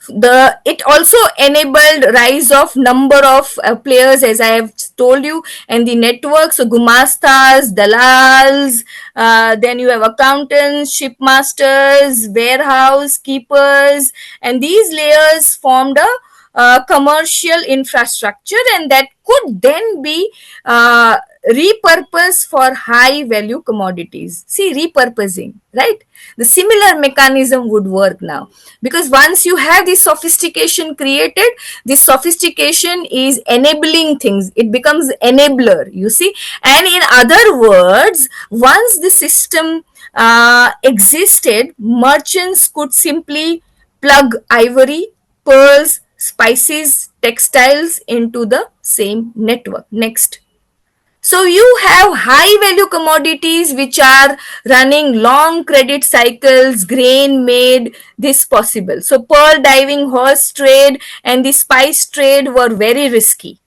It also enabled rise of number of players, as I have told you, and the networks. So gumastas, dalals, then you have accountants, shipmasters, warehouse keepers, and these layers formed a commercial infrastructure, and that could then be repurposed for high value commodities. See, repurposing, right? The similar mechanism would work now, because once you have this sophistication created, this sophistication is enabling things, it becomes enabler, you see. And in other words, once the system existed, merchants could simply plug ivory, pearls, spices, textiles into the same network. Next. So you have high value commodities which are running long credit cycles. Grain made this possible. So pearl diving, horse trade, and the spice trade were very risky.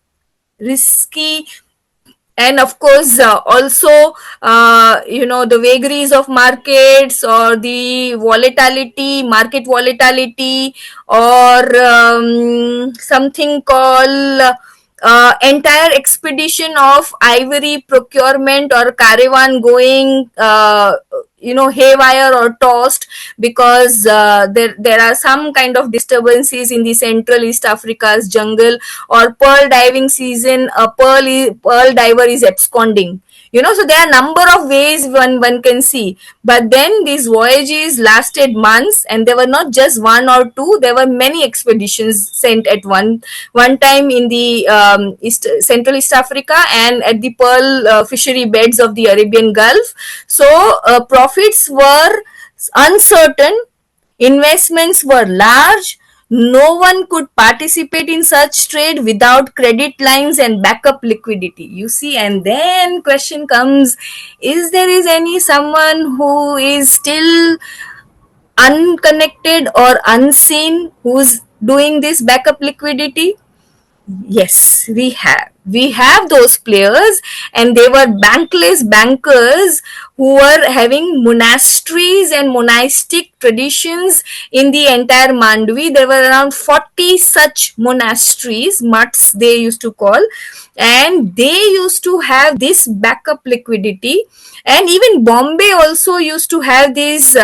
And of course, also, the vagaries of markets, or the volatility, market volatility, or something called entire expedition of ivory procurement or caravan going haywire or tossed, because there are some kind of disturbances in the Central East Africa's jungle, or pearl diving season, a pearl diver is absconding. So there are number of ways one can see. But then these voyages lasted months, and there were not just one or two, there were many expeditions sent at one time in the Central East Africa, and at the pearl fishery beds of the Arabian Gulf. So profits were uncertain, investments were large. No one could participate in such trade without credit lines and backup liquidity, you see. And then question comes, is there is any someone who is still unconnected or unseen who's doing this backup liquidity? Yes, we have those players, and they were bankless bankers who were having monasteries and monastic traditions in the entire Mandvi. There were around 40 such monasteries, mutts they used to call, and they used to have this backup liquidity. And even Bombay also used to have these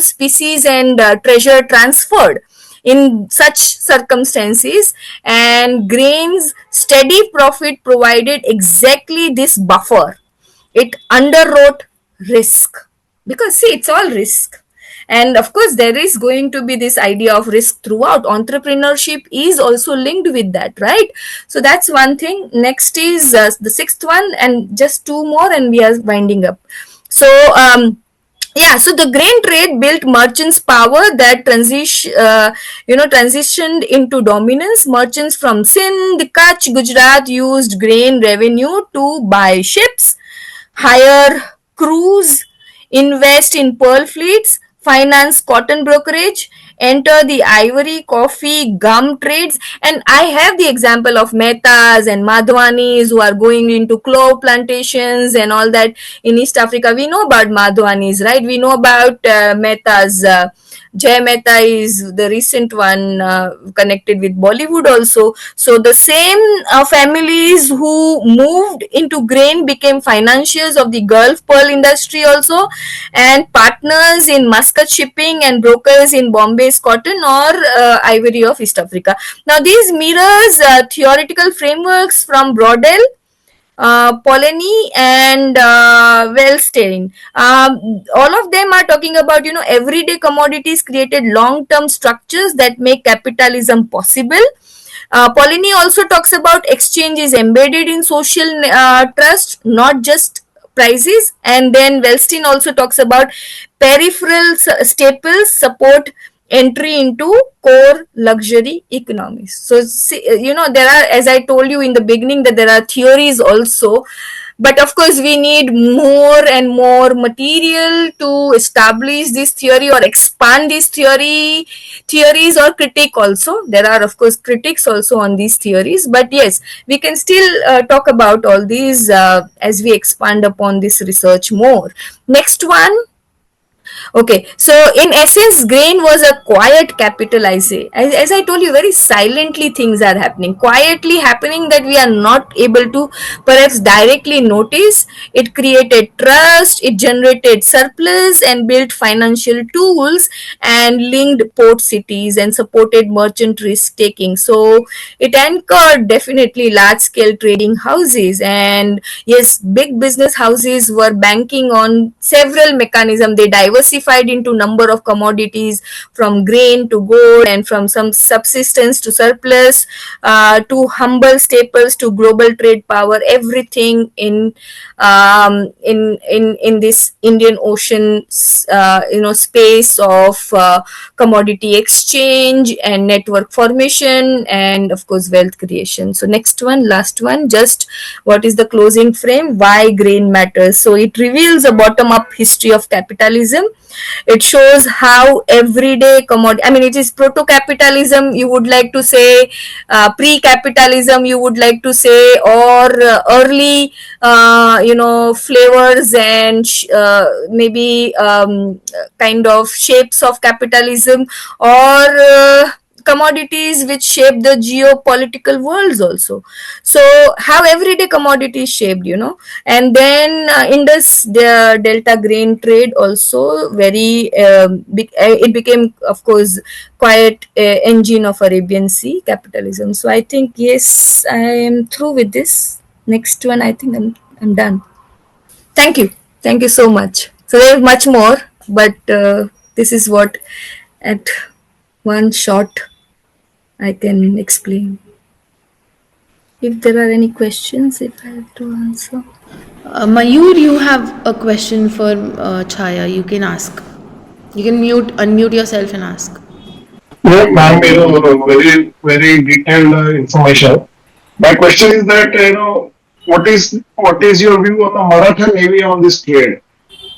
species and treasure transferred in such circumstances. And grains steady profit provided exactly this buffer. It underwrote risk, because see, it's all risk. And of course, there is going to be this idea of risk throughout. Entrepreneurship is also linked with that, right? So that's one thing. Next is the sixth one, and just two more and we are winding up. So so the grain trade built merchants' power that transitioned into dominance. Merchants from Sindh, Kutch, Gujarat used grain revenue to buy ships, hire crews, invest in pearl fleets, finance cotton brokerage, enter the ivory, coffee, gum trades. And I have the example of Mehtas and Madhwanis who are going into clove plantations and all that in East Africa. We know about Madhwanis, right? We know about Mehtas. Jay Mehta is the recent one, connected with Bollywood also. So the same families who moved into grain became financiers of the Gulf pearl industry also, and partners in Muscat shipping and brokers in Bombay's cotton or ivory of East Africa. Now these mirrors theoretical frameworks from Brodel, Polanyi, and Wellstein. All of them are talking about, everyday commodities created long-term structures that make capitalism possible. Polanyi also talks about exchanges embedded in social trust, not just prices. And then Wellstein also talks about peripheral staples support entry into core luxury economies. So, there are, as I told you in the beginning, that there are theories also, but of course we need more and more material to establish this theory or expand this theories, or critique also. There are of course critics also on these theories, but yes, we can still talk about all these as we expand upon this research more. Next one. Okay, so in essence, grain was a quiet capitalization. As I told you, very silently things are happening, quietly happening, that we are not able to perhaps directly notice. It created trust, it generated surplus and built financial tools and linked port cities and supported merchant risk taking. So it anchored definitely large scale trading houses, and yes, big business houses were banking on several mechanisms. They diversified into number of commodities, from grain to gold, and from some subsistence to surplus, to humble staples to global trade power. Everything in this Indian Ocean space of commodity exchange and network formation, and of course wealth creation. So next one, last one, just what is the closing frame, why grain matters. So it reveals a bottom up history of capitalism. It shows how everyday commodity, I mean, it is proto capitalism, you would like to say, pre capitalism, you would like to say, or early flavors and maybe kind of shapes of capitalism, or commodities which shape the geopolitical worlds also. So how everyday commodities shaped, and then Indus the Delta grain trade also very it became of course quite engine of Arabian Sea capitalism. So I think yes, I am through with this. Next one, I think I'm done. Thank you so much. So there is much more, but this is what at one shot I can explain. If there are any questions, if I have to answer. Mayur, you have a question for Chaya. You can ask. You can unmute yourself and ask. Yeah, ma'am, very, very detailed information. My question is that, what is your view on the Maratha Navy on this trade?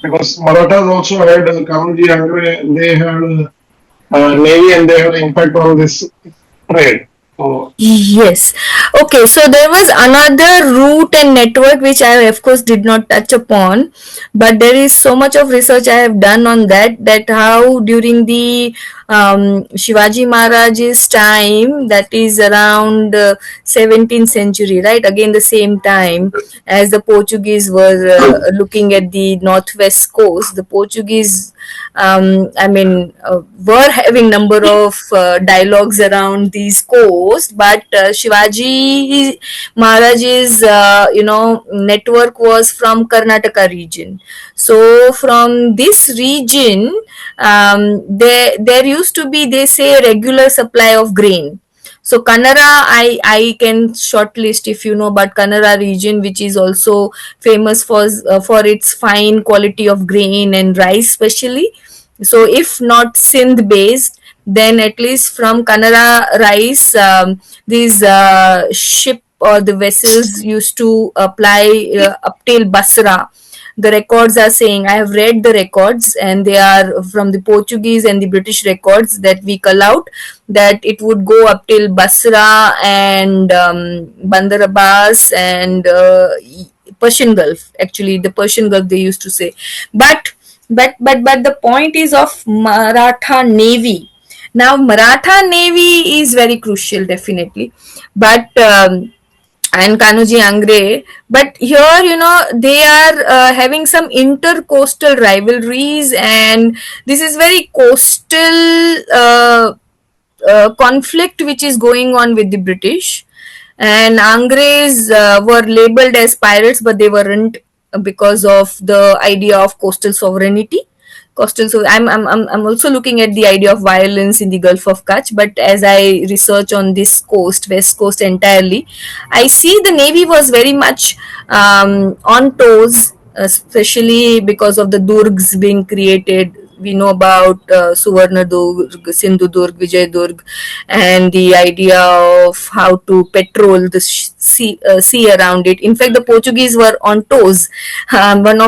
Because Marathas also had Kamuji Angre, they had Navy and they had impact on this trade. So, Yes. Okay. So there was another route and network which I, of course, did not touch upon, but there is so much of research I have done on that. That how during the Shivaji Maharaj's time, that is around 17th century, right? Again, the same time as the Portuguese were looking at the northwest coast. The Portuguese, were having number of dialogues around these coasts, but Shivaji Maharaj's, network was from Karnataka region. So from this region, there used to be, they say, regular supply of grain. So Kannada, I can shortlist if you know, but Kannada region, which is also famous for its fine quality of grain and rice, especially. So if not Sindh based, then at least from Kannada rice, these ship or the vessels used to apply up till Basra. The records are saying, I have read the records, and they are from the Portuguese and the British records that we cull out, that it would go up till Basra and Bandar Abbas and Persian Gulf. Actually, the Persian Gulf they used to say. But but the point is of Maratha Navy. Now Maratha Navy is very crucial, definitely, but and Kanoji Angre, but here they are having some intercoastal rivalries, and this is very coastal conflict which is going on with the British. And Angres were labeled as pirates, but they weren't, because of the idea of coastal sovereignty. Coastal, so I'm also looking at the idea of violence in the Gulf of Kutch. But as I research on this coast, west coast entirely, I see the navy was very much on toes, especially because of the durgs being created. We know about Suvarna Durg, Sindhu Durg, Vijay Durg, and the idea of how to patrol the sea around it. In fact, the Portuguese were on toes. One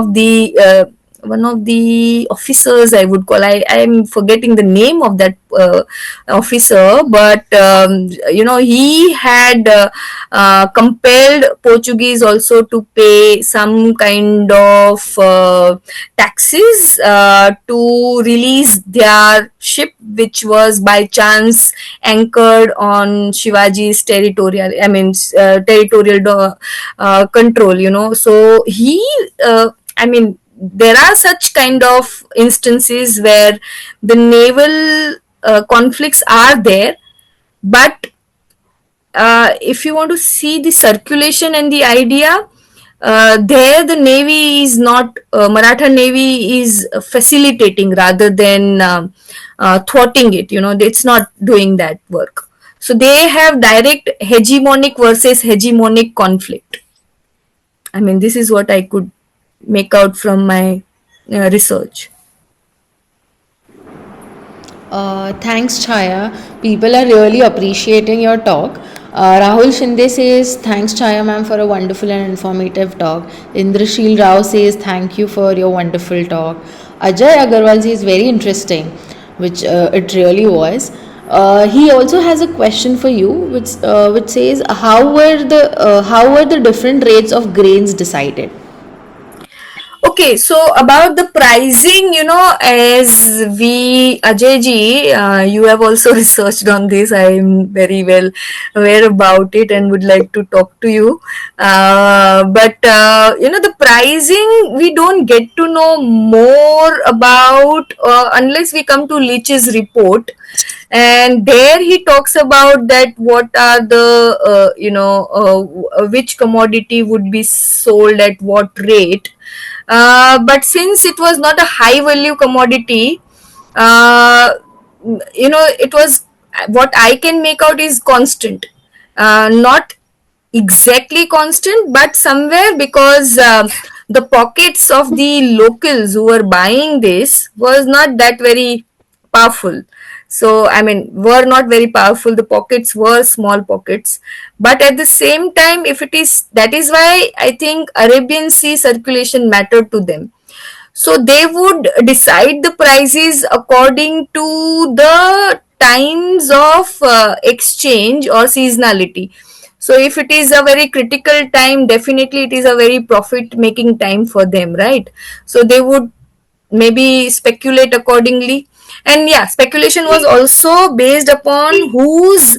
of the officers, I would call, I am forgetting the name of that officer, but he had compelled Portuguese also to pay some kind of taxes to release their ship, which was by chance anchored on Shivaji's territorial control. So he, there are such kind of instances where the naval conflicts are there, but if you want to see the circulation and the idea, there the navy is not, Maratha navy is facilitating rather than thwarting it. It's not doing that work. So they have direct hegemonic versus hegemonic conflict. This is what I could make out from my research. Thanks, Chaya. People are really appreciating your talk. Rahul Shinde says, thanks, Chaya ma'am, for a wonderful and informative talk. Indrashil Rao says, thank you for your wonderful talk. Ajay Agarwal says, very interesting, which it really was. He also has a question for you, which says, how were the different rates of grains decided? Okay, so about the pricing, as we, Ajay ji, you have also researched on this. I am very well aware about it and would like to talk to you. But the pricing, we don't get to know more about unless we come to Leach's report. And there he talks about that what are the, which commodity would be sold at what rate. But since it was not a high value commodity, it was, what I can make out is constant, not exactly constant, but somewhere, because the pockets of the locals who were buying this was not that very powerful. So were not very powerful. The pockets were small pockets, but at the same time, if it is, that is why I think Arabian Sea circulation mattered to them. So they would decide the prices according to the times of exchange or seasonality. So if it is a very critical time, definitely it is a very profit making time for them, right? So they would maybe speculate accordingly. And yeah, speculation was also based upon whose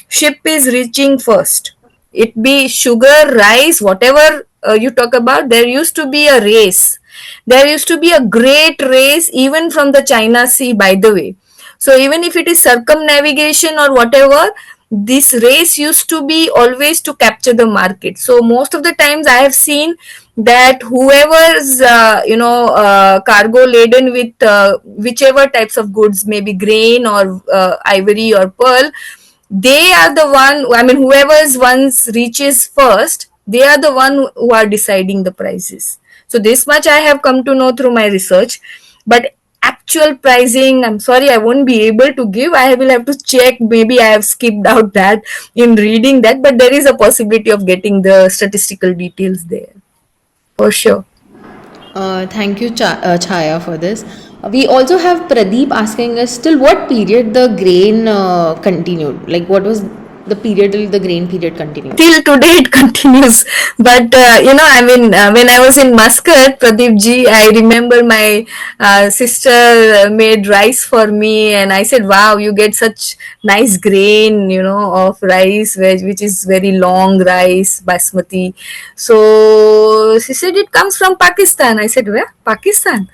ship is reaching first. It be sugar, rice, whatever you talk about, there used to be a race. There used to be a great race even from the China Sea, by the way. So even if it is circumnavigation or whatever, this race used to be always to capture the market. So most of the times I have seen that whoever's cargo laden with whichever types of goods, maybe grain or ivory or pearl, they are the one, whoever's ones reaches first, they are the one who are deciding the prices. So this much I have come to know through my research. But actual pricing, I'm sorry, I won't be able to give. I will have to check. Maybe I have skipped out that in reading that, but there is a possibility of getting the statistical details there for sure. Thank you, Chaya, for this. We also have Pradeep asking us till what period the grain continued. Like, what was the period till the grain period continues? Till today it continues. But I mean, when I was in Muscat, Pradeep ji, I remember my sister made rice for me, and I said, wow, you get such nice grain, of rice, which is very long rice, basmati. So she said it comes from Pakistan. I said, where? Pakistan?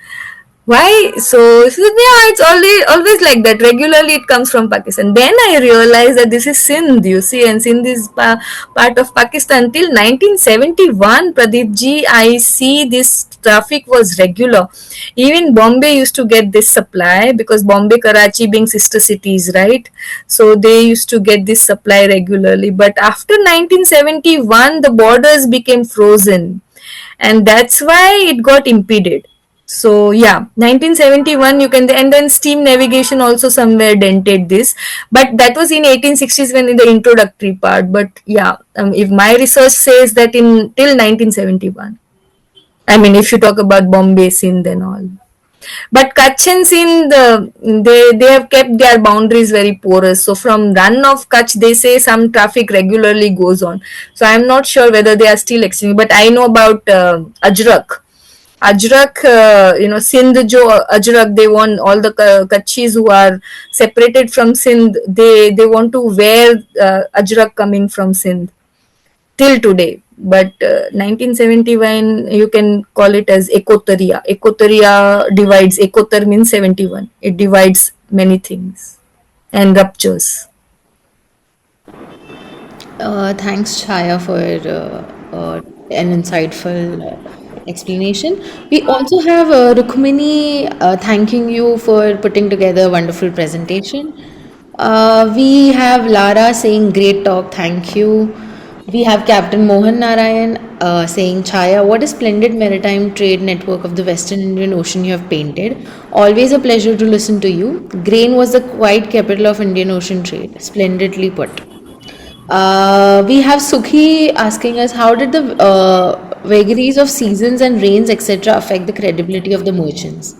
Why? So she said, yeah, it's always like that. Regularly, it comes from Pakistan. Then I realized that this is Sindh, you see, and Sindh is part of Pakistan. Till 1971, Pradeep ji, I see this traffic was regular. Even Bombay used to get this supply because Bombay, Karachi being sister cities, right? So they used to get this supply regularly. But after 1971, the borders became frozen, and that's why it got impeded. So yeah, 1971 you can, and then steam navigation also somewhere dented this, but that was in 1860s when in the introductory part. But yeah, if my research says that in till 1971, I mean, if you talk about Bombay, Sindh and all. But Kutch and Sindh, they have kept their boundaries very porous. So from Run of Kutch, they say some traffic regularly goes on. So I'm not sure whether they are still extending. But I know about Ajrak. Ajrak, Sindh jo Ajrak, they want all the Kutchis who are separated from Sindh, they want to wear Ajrak coming from Sindh till today. But 1971, you can call it as Ekotaria. Ekotaria divides, Ekotar means 71. It divides many things and ruptures. Thanks, Chaya, for an insightful explanation. We also have Rukmini thanking you for putting together a wonderful presentation. We have Lara saying, great talk, thank you. We have Captain Mohan Narayan saying, Chaya, what a splendid maritime trade network of the Western Indian Ocean you have painted. Always a pleasure to listen to you. Grain was the quiet capital of Indian Ocean trade. Splendidly put. We have Sukhi asking us, how did the vagaries of seasons and rains, etc., affect the credibility of the merchants?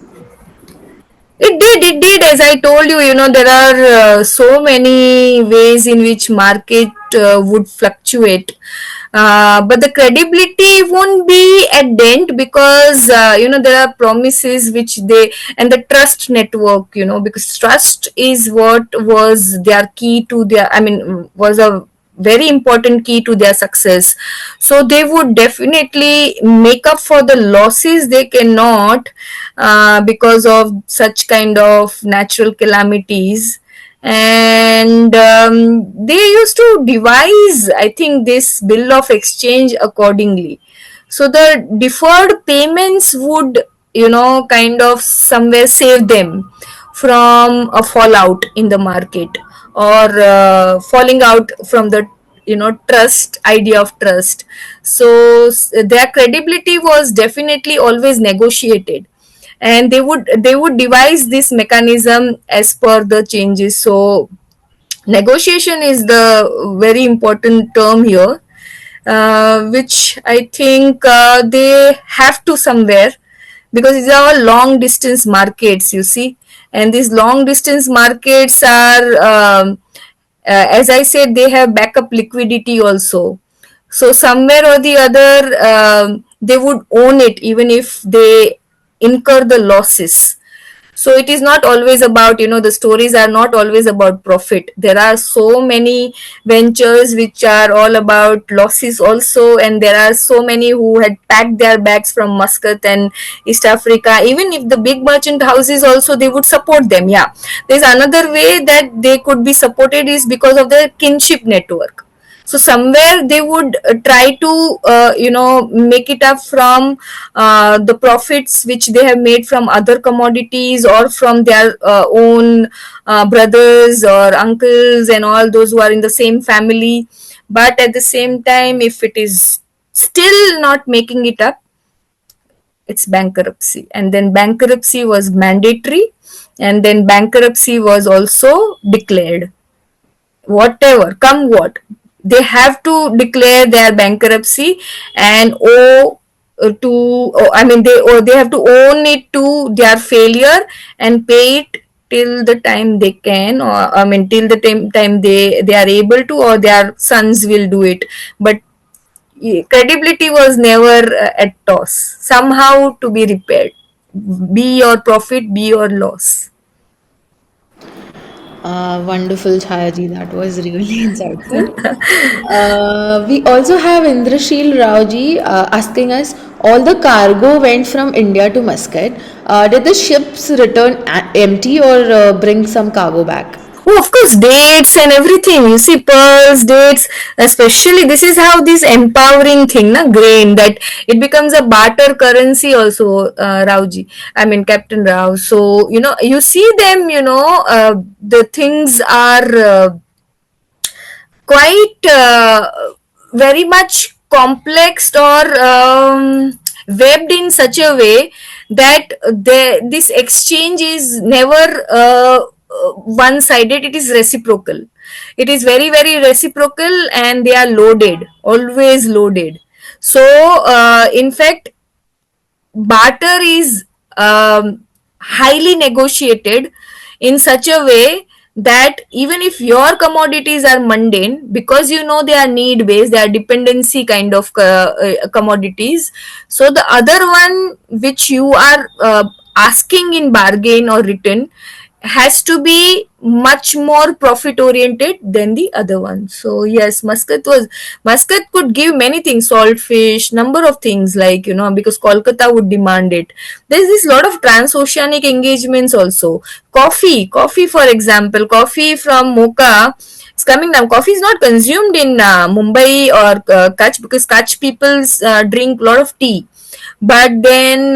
It did. As I told you, there are so many ways in which market would fluctuate. But the credibility won't be a dent because, there are promises which and the trust network, because trust is what was their key to their, I mean, was a very important key to their success. So they would definitely make up for the losses they cannot because of such kind of natural calamities. And they used to devise, I think, this bill of exchange accordingly. So the deferred payments would, kind of somewhere save them from a fallout in the market, or falling out from the trust idea of trust. So their credibility was definitely always negotiated, and they would devise this mechanism as per the changes. So negotiation is the very important term here, which I think they have to somewhere, because these are all long distance markets, you see, and these long distance markets are, as I said, they have backup liquidity also. So somewhere or the other, they would own it even if they incur the losses. So it is not always about, the stories are not always about profit. There are so many ventures which are all about losses also, and there are so many who had packed their bags from Muscat and East Africa. Even if the big merchant houses also, they would support them. Yeah, there's another way that they could be supported is because of the kinship network. So somewhere they would try to make it up from the profits which they have made from other commodities, or from their own brothers or uncles and all those who are in the same family. But at the same time, if it is still not making it up, it's bankruptcy. And then bankruptcy was mandatory, and then bankruptcy was also declared. Whatever come what, they have to declare their bankruptcy and owe I mean, they have to own it to their failure and pay it till the time they can, or I mean till the time they are able to, or their sons will do it. But credibility was never at toss, somehow to be repaired, be your profit, be your loss. Wonderful, Chayaji. That was really insightful. We also have Indrashil Raoji asking us, all the cargo went from India to Muscat. Did the ships return empty or bring some cargo back? Oh, of course, dates and everything. You see, pearls, dates, especially this is how this empowering thing, na, grain, that it becomes a barter currency also, Rauji. I mean, Captain Rao. So, you see them, the things are quite very much complex or webbed in such a way that this exchange is never one sided, it is reciprocal. It is very, very reciprocal, and they are loaded, always loaded. So, in fact, barter is highly negotiated in such a way that even if your commodities are mundane, because they are need based, they are dependency kind of commodities, so the other one which you are asking in bargain or return has to be much more profit oriented than the other one. So yes, Muscat could give many things, salt fish, number of things, like because Kolkata would demand it. There's this lot of transoceanic engagements also. Coffee for example, coffee from Mocha is coming down. Coffee is not consumed in Mumbai or Kutch, because Kutch people drink a lot of tea, but then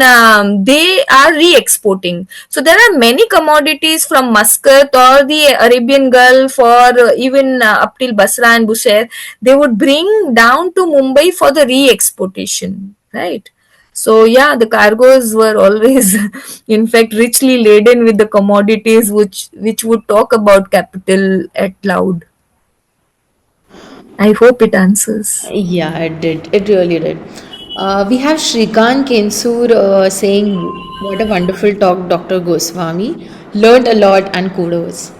they are re-exporting. So there are many commodities from Muscat or the Arabian Gulf, or even up till Basra and Bushehr, they would bring down to Mumbai for the re-exportation, right? So yeah, the cargoes were always, in fact, richly laden with the commodities which would talk about capital at loud. I hope it answers. Yeah, it did. It really did. We have Shrikant Kensur saying, what a wonderful talk, Dr. Goswami. Learned a lot and kudos.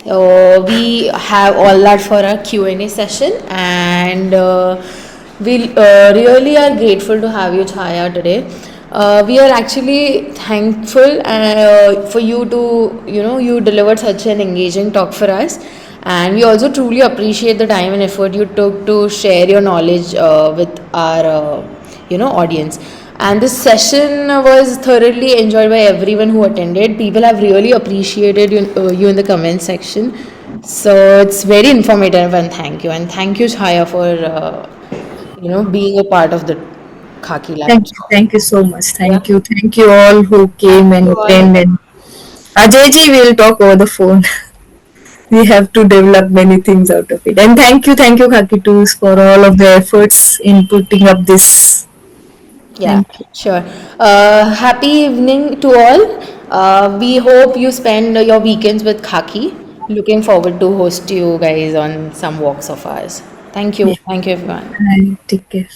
So we have all that for our Q&A session, and we really are grateful to have you, Chaya, today. We are actually thankful for you to, you delivered such an engaging talk for us, and we also truly appreciate the time and effort you took to share your knowledge with our, audience. And this session was thoroughly enjoyed by everyone who attended. People have really appreciated you in the comment section. So it's very informative, and thank you. And thank you, Chaya, for being a part of the Khaki Lab. Thank you so much. Yeah. Thank you all who came and You all. attended. Ajay ji will talk over the phone. We have to develop many things out of it. And thank you, Hakitus, for all of the efforts in putting up this. Yeah, Thank you. sure. Happy evening to all. We hope you spend your weekends with Khaki. Looking forward to host you guys on some walks of ours. Thank you. Yeah. Thank you, everyone. Bye. Take care.